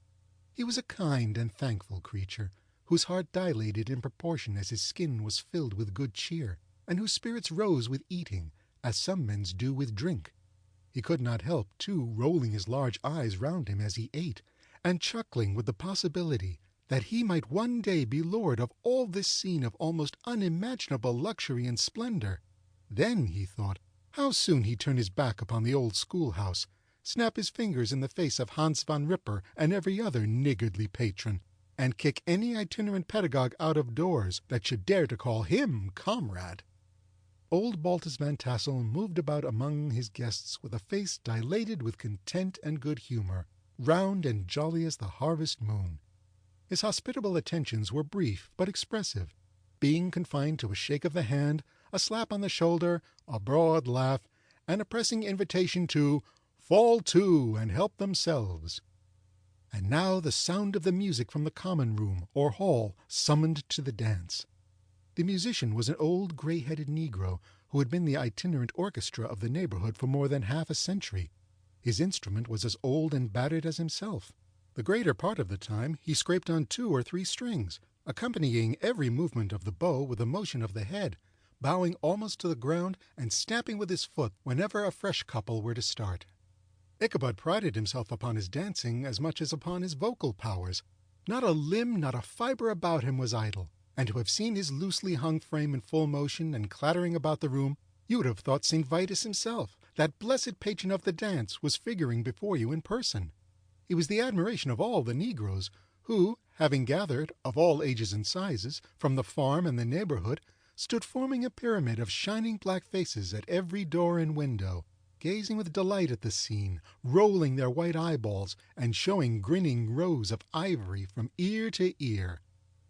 He was a kind and thankful creature, whose heart dilated in proportion as his skin was filled with good cheer, and whose spirits rose with eating, as some men's do with drink. He could not help, too, rolling his large eyes round him as he ate, and chuckling with the possibility that he might one day be lord of all this scene of almost unimaginable luxury and splendor. Then, he thought, how soon he'd turn his back upon the old schoolhouse, snap his fingers in the face of Hans van Ripper and every other niggardly patron, and kick any itinerant pedagogue out of doors that should dare to call him comrade. Old Baltus Van Tassel moved about among his guests with a face dilated with content and good humor, round and jolly as the harvest moon. His hospitable attentions were brief but expressive, being confined to a shake of the hand, a slap on the shoulder, a broad laugh, and a pressing invitation to fall to and help themselves. And now the sound of the music from the common room or hall summoned to the dance. The musician was an old gray-headed Negro who had been the itinerant orchestra of the neighborhood for more than half a century. His instrument was as old and battered as himself. The greater part of the time he scraped on 2 or 3 strings, accompanying every movement of the bow with a motion of the head, bowing almost to the ground and stamping with his foot whenever a fresh couple were to start. Ichabod prided himself upon his dancing as much as upon his vocal powers. Not a limb, not a fiber about him was idle, and to have seen his loosely hung frame in full motion and clattering about the room, you would have thought St. Vitus himself, that blessed patron of the dance, was figuring before you in person. He was the admiration of all the Negroes, who, having gathered, of all ages and sizes, from the farm and the neighborhood, stood forming a pyramid of shining black faces at every door and window, gazing with delight at the scene, rolling their white eyeballs, and showing grinning rows of ivory from ear to ear.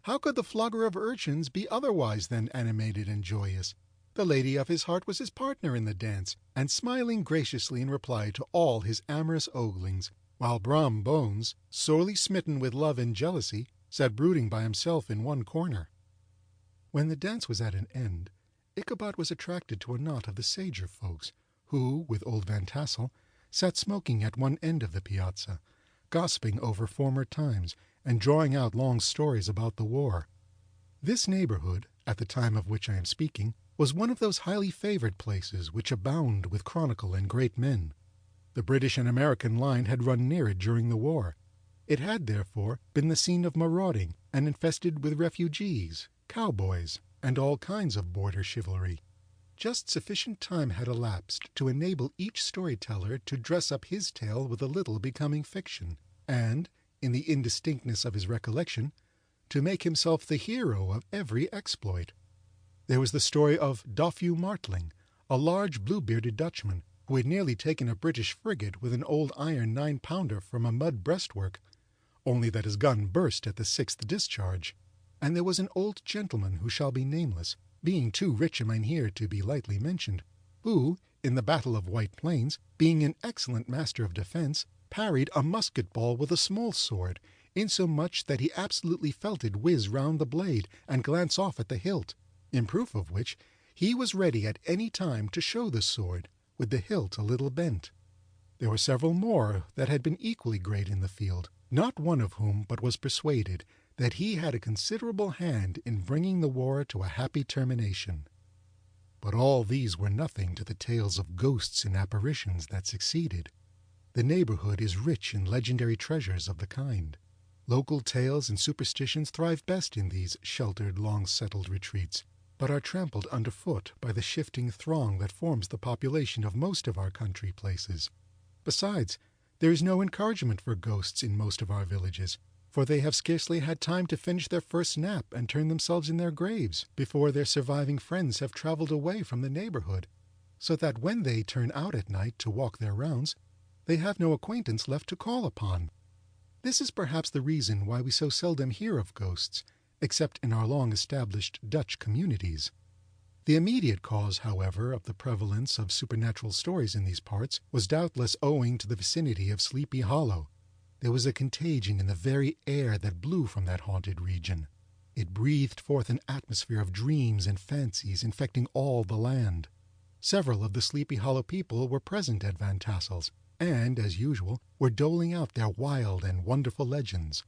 How could the flogger of urchins be otherwise than animated and joyous? The lady of his heart was his partner in the dance, and smiling graciously in reply to all his amorous oglings, while Brom Bones, sorely smitten with love and jealousy, sat brooding by himself in one corner. When the dance was at an end, Ichabod was attracted to a knot of the sager folks, who, with old Van Tassel, sat smoking at one end of the piazza, gossiping over former times, and drawing out long stories about the war. This neighborhood, at the time of which I am speaking, was one of those highly favored places which abound with chronicle and great men. The British and American line had run near it during the war. It had, therefore, been the scene of marauding, and infested with refugees, cowboys, and all kinds of border chivalry. Just sufficient time had elapsed to enable each storyteller to dress up his tale with a little becoming fiction, and, in the indistinctness of his recollection, to make himself the hero of every exploit. There was the story of Dofue Martling, a large blue-bearded Dutchman, who had nearly taken a British frigate with an old iron 9-pounder from a mud breastwork, only that his gun burst at the 6th discharge. And there was an old gentleman who shall be nameless, being too rich a mynheer to be lightly mentioned, who, in the Battle of White Plains, being an excellent master of defence, parried a musket ball with a small sword, insomuch that he absolutely felt it whiz round the blade and glance off at the hilt, in proof of which he was ready at any time to show the sword, with the hilt a little bent. There were several more that had been equally great in the field, not one of whom but was persuaded that he had a considerable hand in bringing the war to a happy termination. But all these were nothing to the tales of ghosts and apparitions that succeeded. The neighborhood is rich in legendary treasures of the kind. Local tales and superstitions thrive best in these sheltered, long-settled retreats, but are trampled underfoot by the shifting throng that forms the population of most of our country places. Besides, there is no encouragement for ghosts in most of our villages, for they have scarcely had time to finish their first nap and turn themselves in their graves before their surviving friends have traveled away from the neighborhood, so that when they turn out at night to walk their rounds, they have no acquaintance left to call upon. This is perhaps the reason why we so seldom hear of ghosts, except in our long-established Dutch communities. The immediate cause, however, of the prevalence of supernatural stories in these parts was doubtless owing to the vicinity of Sleepy Hollow. There was a contagion in the very air that blew from that haunted region. It breathed forth an atmosphere of dreams and fancies infecting all the land. Several of the Sleepy Hollow people were present at Van Tassel's, and, as usual, were doling out their wild and wonderful legends.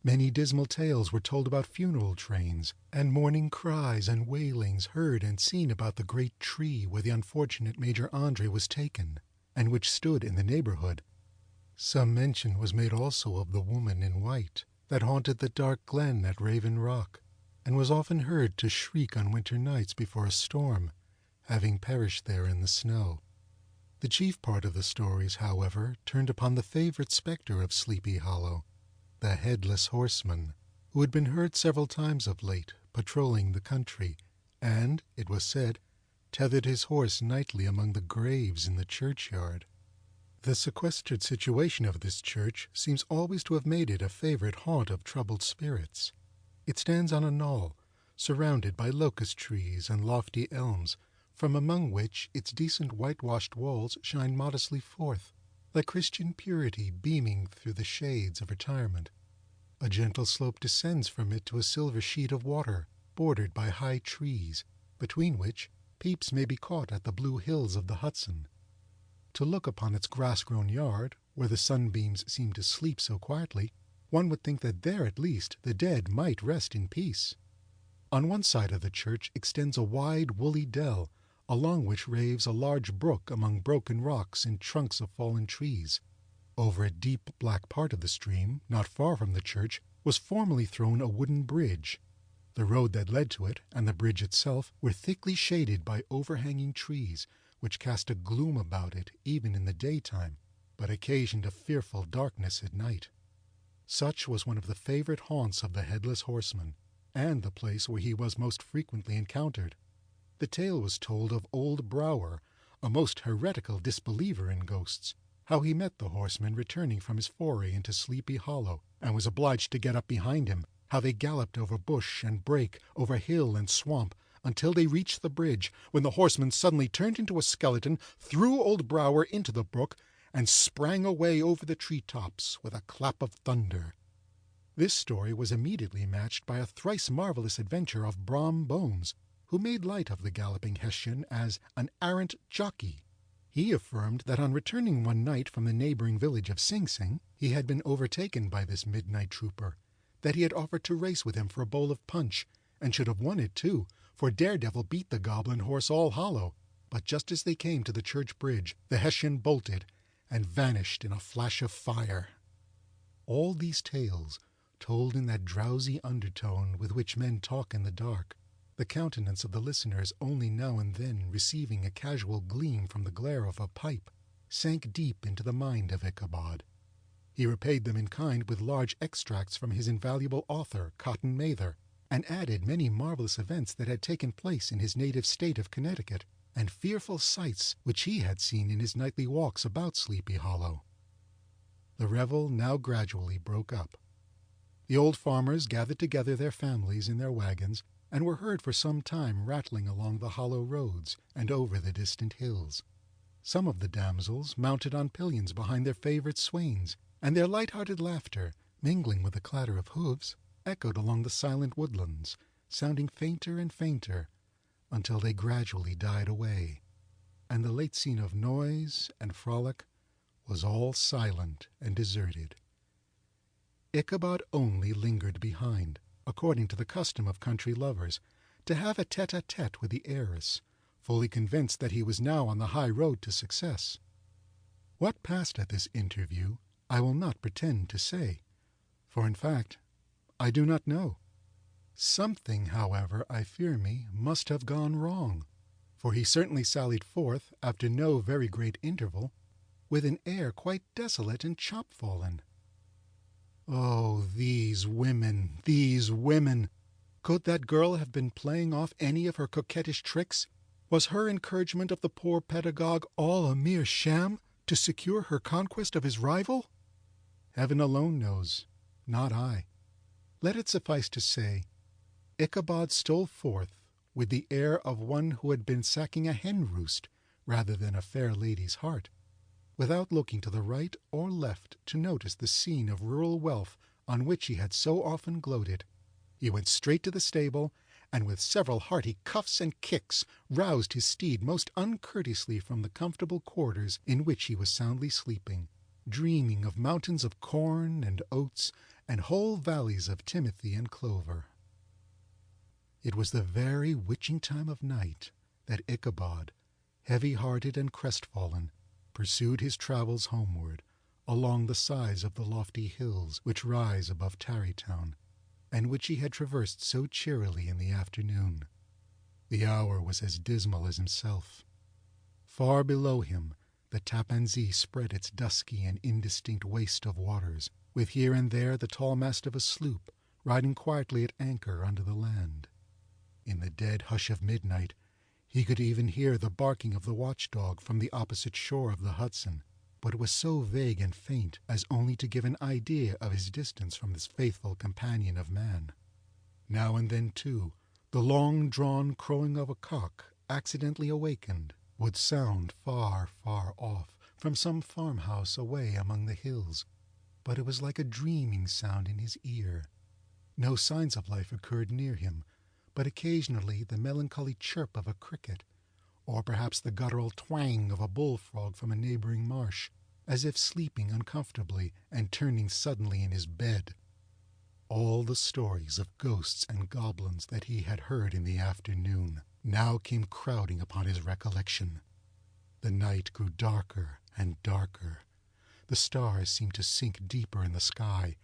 Many dismal tales were told about funeral trains, and mourning cries and wailings heard and seen about the great tree where the unfortunate Major Andre was taken, and which stood in the neighborhood. Some mention was made also of the woman in white that haunted the dark glen at Raven Rock, and was often heard to shriek on winter nights before a storm, having perished there in the snow. The chief part of the stories, however, turned upon the favorite spectre of Sleepy Hollow, the Headless Horseman, who had been heard several times of late patrolling the country, and, it was said, tethered his horse nightly among the graves in the churchyard. The sequestered situation of this church seems always to have made it a favorite haunt of troubled spirits. It stands on a knoll, surrounded by locust trees and lofty elms, from among which its decent whitewashed walls shine modestly forth, like Christian purity beaming through the shades of retirement. A gentle slope descends from it to a silver sheet of water, bordered by high trees, between which peeps may be caught at the blue hills of the Hudson. To look upon its grass-grown yard, where the sunbeams seem to sleep so quietly, one would think that there at least the dead might rest in peace. On one side of the church extends a wide woolly dell, along which raves a large brook among broken rocks and trunks of fallen trees. Over a deep black part of the stream, not far from the church, was formerly thrown a wooden bridge. The road that led to it and the bridge itself were thickly shaded by overhanging trees, which cast a gloom about it even in the daytime, but occasioned a fearful darkness at night. Such was one of the favorite haunts of the Headless Horseman, and the place where he was most frequently encountered. The tale was told of old Brower, a most heretical disbeliever in ghosts, how he met the horseman returning from his foray into Sleepy Hollow, and was obliged to get up behind him, how they galloped over bush and brake, over hill and swamp, until they reached the bridge, when the horseman suddenly turned into a skeleton, threw old Brower into the brook, and sprang away over the tree-tops with a clap of thunder. This story was immediately matched by a thrice marvelous adventure of Brom Bones, who made light of the galloping Hessian as an arrant jockey. He affirmed that on returning one night from the neighboring village of Sing Sing, he had been overtaken by this midnight trooper, that he had offered to race with him for a bowl of punch, and should have won it too, for Daredevil beat the goblin horse all hollow, but just as they came to the church bridge, the Hessian bolted and vanished in a flash of fire. All these tales, told in that drowsy undertone with which men talk in the dark, the countenance of the listeners only now and then receiving a casual gleam from the glare of a pipe, sank deep into the mind of Ichabod. He repaid them in kind with large extracts from his invaluable author, Cotton Mather, and added many marvelous events that had taken place in his native state of Connecticut, and fearful sights which he had seen in his nightly walks about Sleepy Hollow. The revel now gradually broke up. The old farmers gathered together their families in their wagons, and were heard for some time rattling along the hollow roads and over the distant hills. Some of the damsels mounted on pillions behind their favorite swains, and their light-hearted laughter, mingling with the clatter of hoofs, echoed along the silent woodlands, sounding fainter and fainter, until they gradually died away, and the late scene of noise and frolic was all silent and deserted. Ichabod only lingered behind, according to the custom of country lovers, to have a tete-a-tete with the heiress, fully convinced that he was now on the high road to success. What passed at this interview I will not pretend to say, for in fact I do not know. Something, however, I fear me, must have gone wrong, for he certainly sallied forth, after no very great interval, with an air quite desolate and chop-fallen. Oh, these women, these women! Could that girl have been playing off any of her coquettish tricks? Was her encouragement of the poor pedagogue all a mere sham to secure her conquest of his rival? Heaven alone knows, not I. Let it suffice to say, Ichabod stole forth with the air of one who had been sacking a hen-roost rather than a fair lady's heart, without looking to the right or left to notice the scene of rural wealth on which he had so often gloated. He went straight to the stable, and with several hearty cuffs and kicks roused his steed most uncourteously from the comfortable quarters in which he was soundly sleeping, dreaming of mountains of corn and oats and whole valleys of timothy and clover. It was the very witching time of night that Ichabod, heavy-hearted and crestfallen, pursued his travels homeward, along the sides of the lofty hills which rise above Tarrytown, and which he had traversed so cheerily in the afternoon. The hour was as dismal as himself. Far below him the Tappan Zee spread its dusky and indistinct waste of waters, with here and there the tall mast of a sloop, riding quietly at anchor under the land. In the dead hush of midnight, he could even hear the barking of the watchdog from the opposite shore of the Hudson, but it was so vague and faint as only to give an idea of his distance from this faithful companion of man. Now and then, too, the long-drawn crowing of a cock, accidentally awakened, would sound far, far off from some farmhouse away among the hills, but it was like a dreaming sound in his ear. No signs of life occurred near him, but occasionally the melancholy chirp of a cricket, or perhaps the guttural twang of a bullfrog from a neighboring marsh, as if sleeping uncomfortably and turning suddenly in his bed. All the stories of ghosts and goblins that he had heard in the afternoon now came crowding upon his recollection. The night grew darker and darker. The stars seemed to sink deeper in the sky,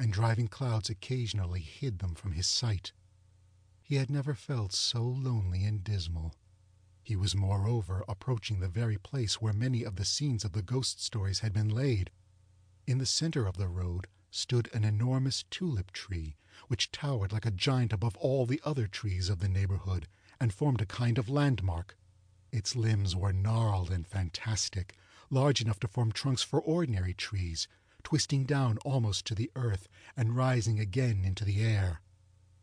and driving clouds occasionally hid them from his sight. He had never felt so lonely and dismal. He was moreover approaching the very place where many of the scenes of the ghost stories had been laid. In the center of the road stood an enormous tulip tree, which towered like a giant above all the other trees of the neighborhood, and formed a kind of landmark. Its limbs were gnarled and fantastic, large enough to form trunks for ordinary trees, twisting down almost to the earth and rising again into the air.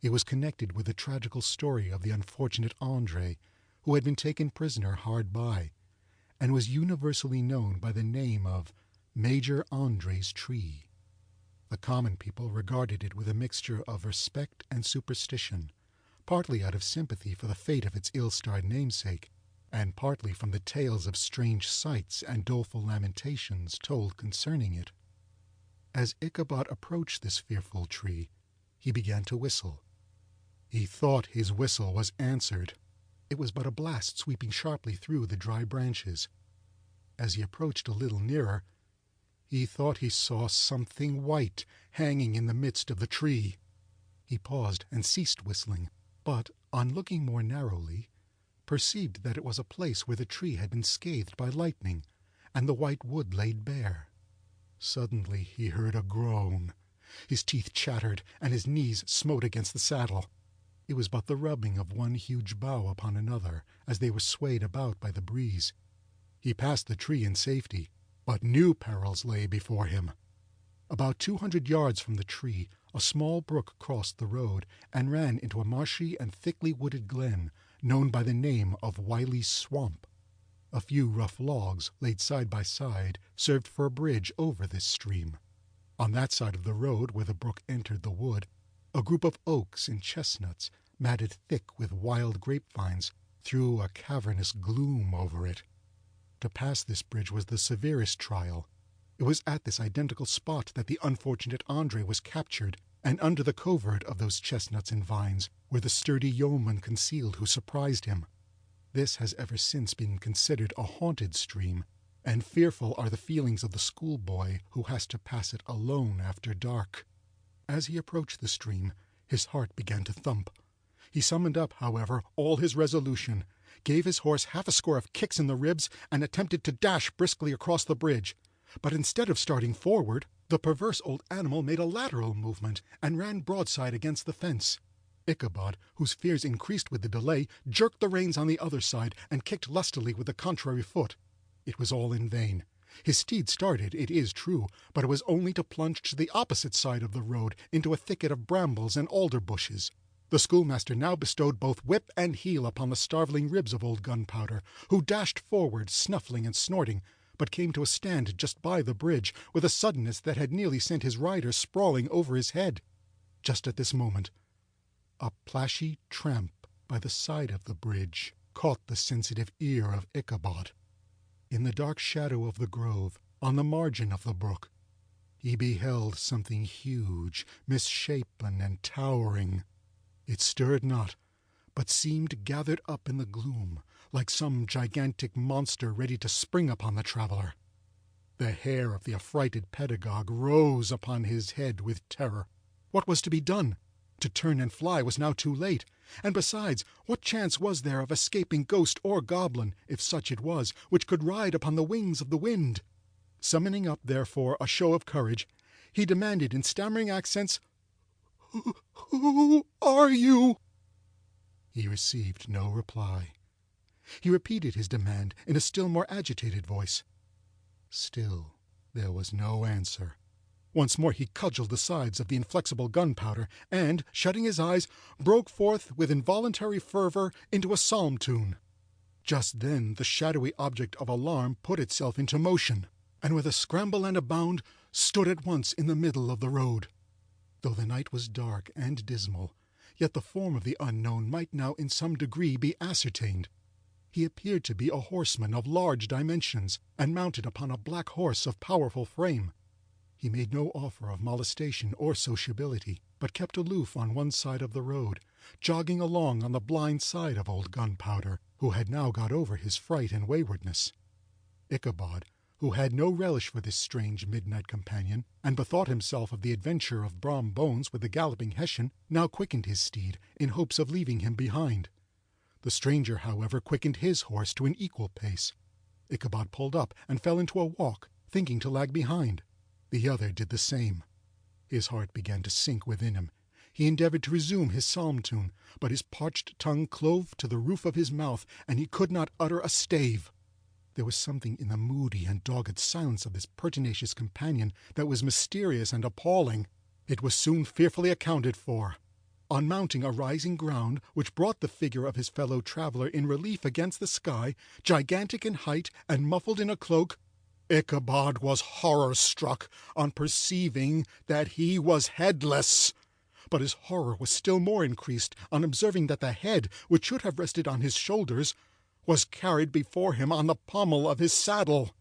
It was connected with the tragical story of the unfortunate Andre, who had been taken prisoner hard by, and was universally known by the name of Major Andre's tree. The common people regarded it with a mixture of respect and superstition, partly out of sympathy for the fate of its ill-starred namesake, and partly from the tales of strange sights and doleful lamentations told concerning it. As Ichabod approached this fearful tree, he began to whistle. He thought his whistle was answered. It was but a blast sweeping sharply through the dry branches. As he approached a little nearer, he thought he saw something white hanging in the midst of the tree. He paused and ceased whistling, but, on looking more narrowly, perceived that it was a place where the tree had been scathed by lightning, and the white wood laid bare. Suddenly he heard a groan. His teeth chattered, and his knees smote against the saddle. It was but the rubbing of one huge bough upon another as they were swayed about by the breeze. He passed the tree in safety, but new perils lay before him. About 200 yards from the tree, a small brook crossed the road and ran into a marshy and thickly wooded glen known by the name of Wiley's Swamp. A few rough logs, laid side by side, served for a bridge over this stream. On that side of the road where the brook entered the wood, a group of oaks and chestnuts, matted thick with wild grapevines, threw a cavernous gloom over it. To pass this bridge was the severest trial. It was at this identical spot that the unfortunate Andre was captured, and under the covert of those chestnuts and vines were the sturdy yeomen concealed who surprised him. This has ever since been considered a haunted stream, and fearful are the feelings of the schoolboy who has to pass it alone after dark. As he approached the stream, his heart began to thump. He summoned up, however, all his resolution, gave his horse half a score of kicks in the ribs, and attempted to dash briskly across the bridge. But instead of starting forward, the perverse old animal made a lateral movement and ran broadside against the fence. Ichabod, whose fears increased with the delay, jerked the reins on the other side and kicked lustily with the contrary foot. It was all in vain. His steed started, it is true, but it was only to plunge to the opposite side of the road into a thicket of brambles and alder bushes. The schoolmaster now bestowed both whip and heel upon the starveling ribs of old Gunpowder, who dashed forward, snuffling and snorting, but came to a stand just by the bridge, with a suddenness that had nearly sent his rider sprawling over his head. Just at this moment, a plashy tramp by the side of the bridge caught the sensitive ear of Ichabod. In the dark shadow of the grove, on the margin of the brook, he beheld something huge, misshapen, and towering. It stirred not, but seemed gathered up in the gloom, like some gigantic monster ready to spring upon the traveler. The hair of the affrighted pedagogue rose upon his head with terror. What was to be done? To turn and fly was now too late, and besides, what chance was there of escaping ghost or goblin, if such it was, which could ride upon the wings of the wind? Summoning up, therefore, a show of courage, he demanded in stammering accents, Who are you?" He received no reply. He repeated his demand in a still more agitated voice. Still there was no answer. Once more he cudgeled the sides of the inflexible gunpowder, and, shutting his eyes, broke forth with involuntary fervor into a psalm tune. Just then the shadowy object of alarm put itself into motion, and with a scramble and a bound stood at once in the middle of the road. Though the night was dark and dismal, yet the form of the unknown might now in some degree be ascertained. He appeared to be a horseman of large dimensions, and mounted upon a black horse of powerful frame. He made no offer of molestation or sociability, but kept aloof on one side of the road, jogging along on the blind side of old Gunpowder, who had now got over his fright and waywardness. Ichabod, who had no relish for this strange midnight companion, and bethought himself of the adventure of Brom Bones with the galloping Hessian, now quickened his steed, in hopes of leaving him behind. The stranger, however, quickened his horse to an equal pace. Ichabod pulled up and fell into a walk, thinking to lag behind. The other did the same. His heart began to sink within him. He endeavored to resume his psalm tune, but his parched tongue clove to the roof of his mouth, and he could not utter a stave. There was something in the moody and dogged silence of this pertinacious companion that was mysterious and appalling. It was soon fearfully accounted for. On mounting a rising ground, which brought the figure of his fellow traveler in relief against the sky, gigantic in height and muffled in a cloak, Ichabod was horror-struck on perceiving that he was headless. But his horror was still more increased on observing that the head, which should have rested on his shoulders, was carried before him on the pommel of his saddle.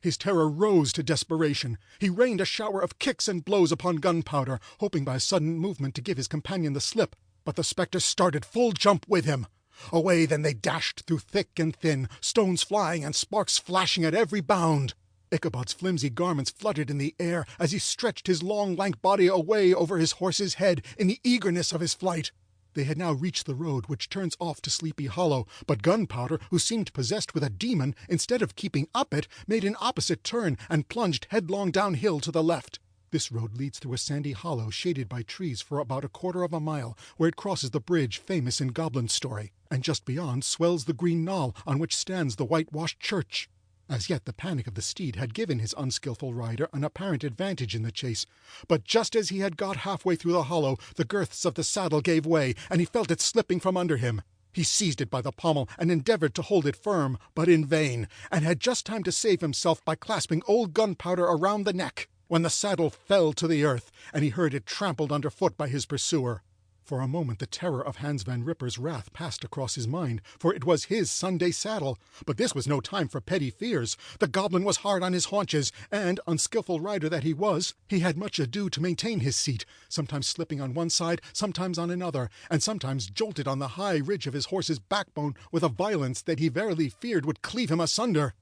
His terror rose to desperation. He rained a shower of kicks and blows upon Gunpowder, hoping by a sudden movement to give his companion the slip, but the spectre started full jump with him. Away then they dashed through thick and thin, stones flying and sparks flashing at every bound. Ichabod's flimsy garments fluttered in the air as he stretched his long, lank body away over his horse's head in the eagerness of his flight. They had now reached the road which turns off to Sleepy Hollow, but Gunpowder, who seemed possessed with a demon, instead of keeping up it, made an opposite turn and plunged headlong downhill to the left. This road leads through a sandy hollow shaded by trees for about a quarter of a mile, where it crosses the bridge famous in goblin story, and just beyond swells the green knoll on which stands the whitewashed church. As yet the panic of the steed had given his unskilful rider an apparent advantage in the chase, but just as he had got halfway through the hollow, the girths of the saddle gave way, and he felt it slipping from under him. He seized it by the pommel and endeavored to hold it firm, but in vain, and had just time to save himself by clasping old Gunpowder around the neck, when the saddle fell to the earth, and he heard it trampled underfoot by his pursuer. For a moment the terror of Hans Van Ripper's wrath passed across his mind, for it was his Sunday saddle. But this was no time for petty fears. The goblin was hard on his haunches, and, unskilful rider that he was, he had much ado to maintain his seat, sometimes slipping on one side, sometimes on another, and sometimes jolted on the high ridge of his horse's backbone with a violence that he verily feared would cleave him asunder.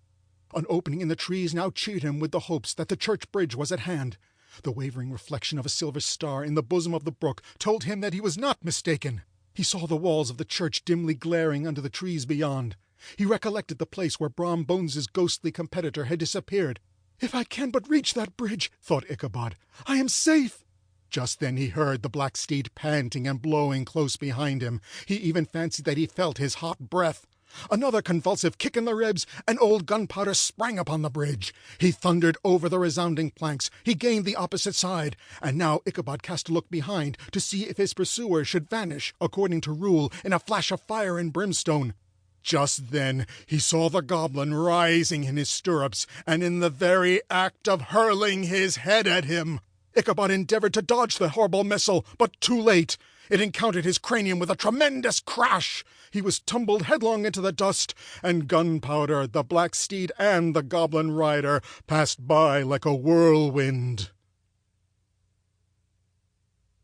An opening in the trees now cheered him with the hopes that the church bridge was at hand. The wavering reflection of a silver star in the bosom of the brook told him that he was not mistaken. He saw the walls of the church dimly glaring under the trees beyond. He recollected the place where Brom Bones's ghostly competitor had disappeared. "If I can but reach that bridge," thought Ichabod, "I am safe." Just then he heard the black steed panting and blowing close behind him. He even fancied that he felt his hot breath. Another convulsive kick in the ribs, and old Gunpowder sprang upon the bridge. He thundered over the resounding planks. He gained the opposite side, and now Ichabod cast a look behind to see if his pursuer should vanish, according to rule, in a flash of fire and brimstone. Just then he saw the goblin rising in his stirrups, and in the very act of hurling his head at him. Ichabod endeavored to dodge the horrible missile, but too late. It encountered his cranium with a tremendous crash. He was tumbled headlong into the dust, and Gunpowder, the black steed, and the goblin rider passed by like a whirlwind.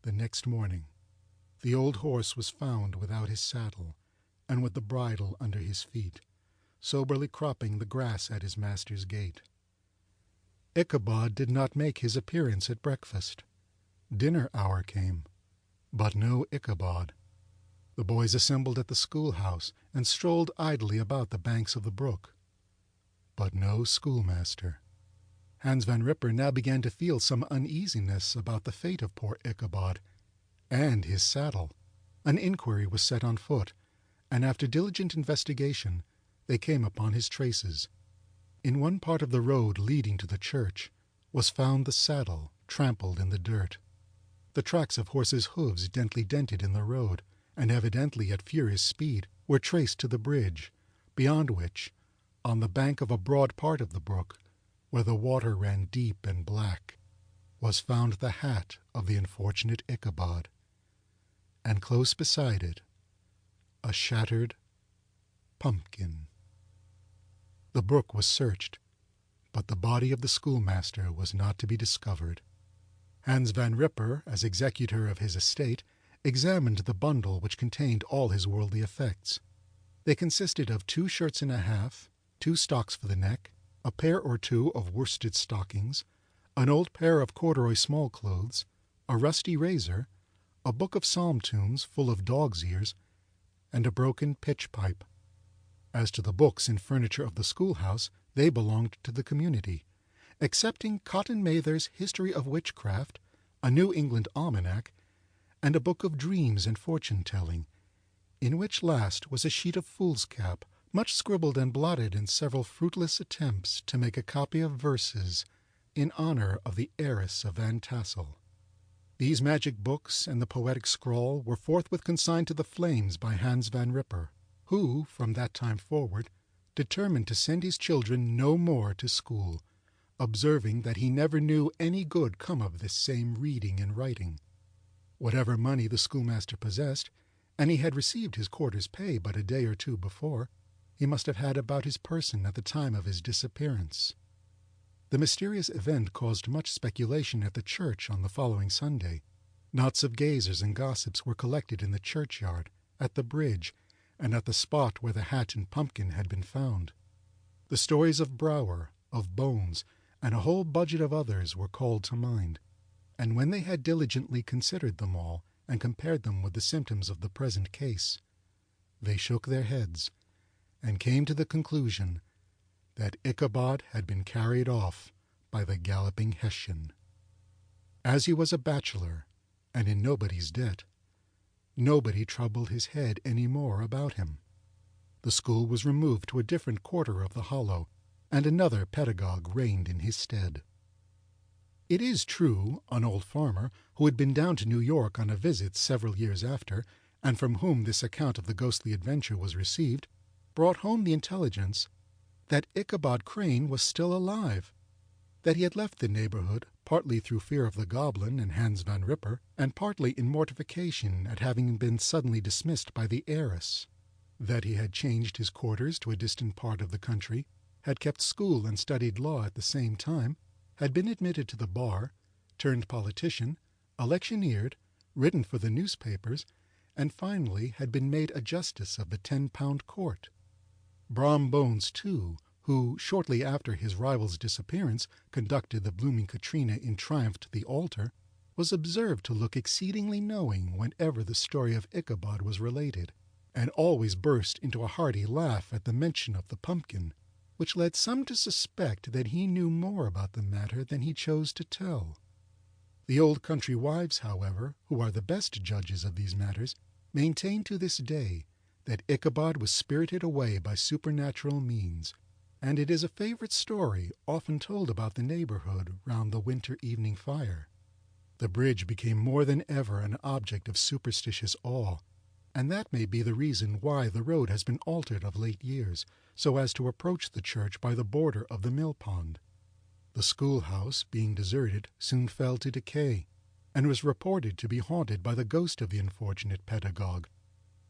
The next morning, the old horse was found without his saddle, and with the bridle under his feet, soberly cropping the grass at his master's gate. Ichabod did not make his appearance at breakfast. Dinner hour came, but no Ichabod. The boys assembled at the schoolhouse and strolled idly about the banks of the brook. But no schoolmaster. Hans Van Ripper now began to feel some uneasiness about the fate of poor Ichabod, and his saddle. An inquiry was set on foot, and after diligent investigation, they came upon his traces. In one part of the road leading to the church was found the saddle trampled in the dirt. The tracks of horses' hooves gently dented in the road, and evidently at furious speed, were traced to the bridge, beyond which, on the bank of a broad part of the brook, where the water ran deep and black, was found the hat of the unfortunate Ichabod, and close beside it, a shattered pumpkin. The brook was searched, but the body of the schoolmaster was not to be discovered. Hans Van Ripper, as executor of his estate, examined the bundle which contained all his worldly effects. They consisted of 2 shirts and a half, 2 stocks for the neck, a pair or 2 of worsted stockings, an old pair of corduroy small clothes, a rusty razor, a book of psalm tunes full of dog's ears, and a broken pitch pipe. As to the books and furniture of the schoolhouse, they belonged to the community, excepting Cotton Mather's History of Witchcraft, a New England Almanac, and a book of dreams and fortune-telling, in which last was a sheet of foolscap, much scribbled and blotted in several fruitless attempts to make a copy of verses in honor of the heiress of Van Tassel. These magic books and the poetic scrawl were forthwith consigned to the flames by Hans Van Ripper, who, from that time forward, determined to send his children no more to school, observing that he never knew any good come of this same reading and writing. Whatever money the schoolmaster possessed, and he had received his quarter's pay but a day or 2 before, he must have had about his person at the time of his disappearance. The mysterious event caused much speculation at the church on the following Sunday. Knots of gazers and gossips were collected in the churchyard, at the bridge, and at the spot where the hat and pumpkin had been found. The stories of Brower, of Bones, and a whole budget of others were called to mind, and when they had diligently considered them all and compared them with the symptoms of the present case, they shook their heads and came to the conclusion that Ichabod had been carried off by the galloping Hessian. As he was a bachelor and in nobody's debt, nobody troubled his head any more about him. The school was removed to a different quarter of the hollow, and another pedagogue reigned in his stead. It is true, an old farmer, who had been down to New York on a visit several years after, and from whom this account of the ghostly adventure was received, brought home the intelligence that Ichabod Crane was still alive, that he had left the neighborhood partly through fear of the goblin and Hans Van Ripper, and partly in mortification at having been suddenly dismissed by the heiress, that he had changed his quarters to a distant part of the country, had kept school and studied law at the same time, had been admitted to the bar, turned politician, electioneered, written for the newspapers, and finally had been made a justice of the 10-pound court. Brom Bones, too, who, shortly after his rival's disappearance, conducted the blooming Katrina in triumph to the altar, was observed to look exceedingly knowing whenever the story of Ichabod was related, and always burst into a hearty laugh at the mention of the pumpkin, which led some to suspect that he knew more about the matter than he chose to tell. The old country wives, however, who are the best judges of these matters, maintain to this day that Ichabod was spirited away by supernatural means, and it is a favorite story often told about the neighborhood round the winter evening fire. The bridge became more than ever an object of superstitious awe, and that may be the reason why the road has been altered of late years, so as to approach the church by the border of the mill pond. The schoolhouse, being deserted, soon fell to decay, and was reported to be haunted by the ghost of the unfortunate pedagogue,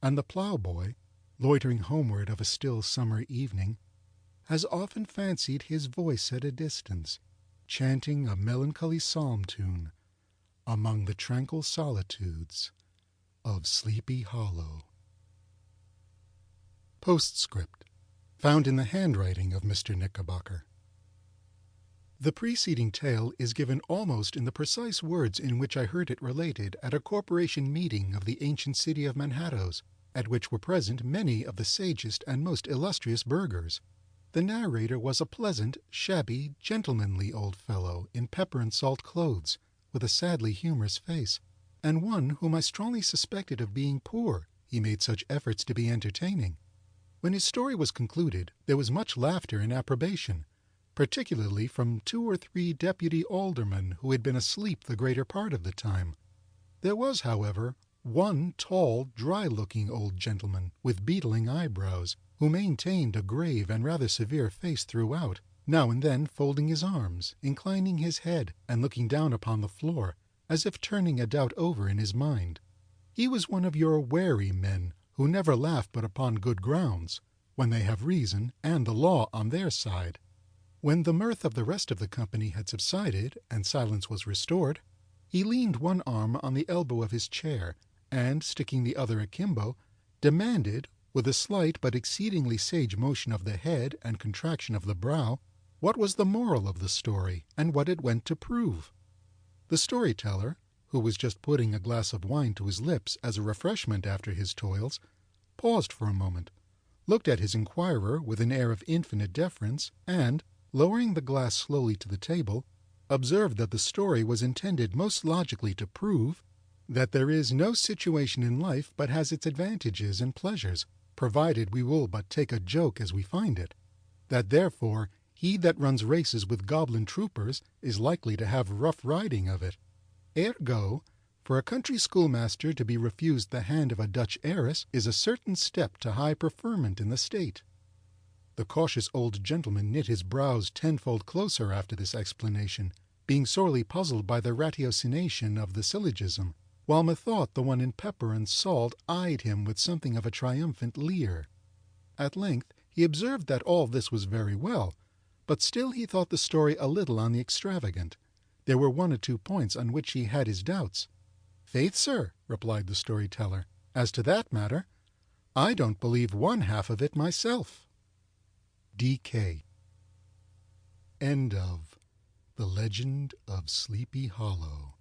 and the ploughboy, loitering homeward of a still summer evening, has often fancied his voice at a distance, chanting a melancholy psalm tune among the tranquil solitudes of Sleepy Hollow. Postscript, found in the handwriting of Mr. Knickerbocker. The preceding tale is given almost in the precise words in which I heard it related at a corporation meeting of the ancient city of Manhattoes, at which were present many of the sagest and most illustrious burghers. The narrator was a pleasant, shabby, gentlemanly old fellow in pepper and salt clothes, with a sadly humorous face, and one whom I strongly suspected of being poor, he made such efforts to be entertaining. When his story was concluded, there was much laughter and approbation, particularly from 2 or 3 deputy aldermen who had been asleep the greater part of the time. There was, however, one tall, dry-looking old gentleman with beetling eyebrows, who maintained a grave and rather severe face throughout, now and then folding his arms, inclining his head, and looking down upon the floor, as if turning a doubt over in his mind. He was one of your wary men, who never laugh but upon good grounds, when they have reason and the law on their side. When the mirth of the rest of the company had subsided, and silence was restored, he leaned one arm on the elbow of his chair, and, sticking the other akimbo, demanded, with a slight but exceedingly sage motion of the head and contraction of the brow, what was the moral of the story, and what it went to prove. The storyteller, who was just putting a glass of wine to his lips as a refreshment after his toils, paused for a moment, looked at his inquirer with an air of infinite deference, and, lowering the glass slowly to the table, observed that the story was intended most logically to prove that there is no situation in life but has its advantages and pleasures, provided we will but take a joke as we find it, that therefore he that runs races with goblin troopers is likely to have rough riding of it. Ergo, for a country schoolmaster to be refused the hand of a Dutch heiress is a certain step to high preferment in the state. The cautious old gentleman knit his brows tenfold closer after this explanation, being sorely puzzled by the ratiocination of the syllogism, while methought the one in pepper and salt eyed him with something of a triumphant leer. At length he observed that all this was very well, but still he thought the story a little on the extravagant. There were 1 or 2 points on which he had his doubts. "Faith, sir," replied the storyteller, "as to that matter, I don't believe one half of it myself." D.K. End of The Legend of Sleepy Hollow.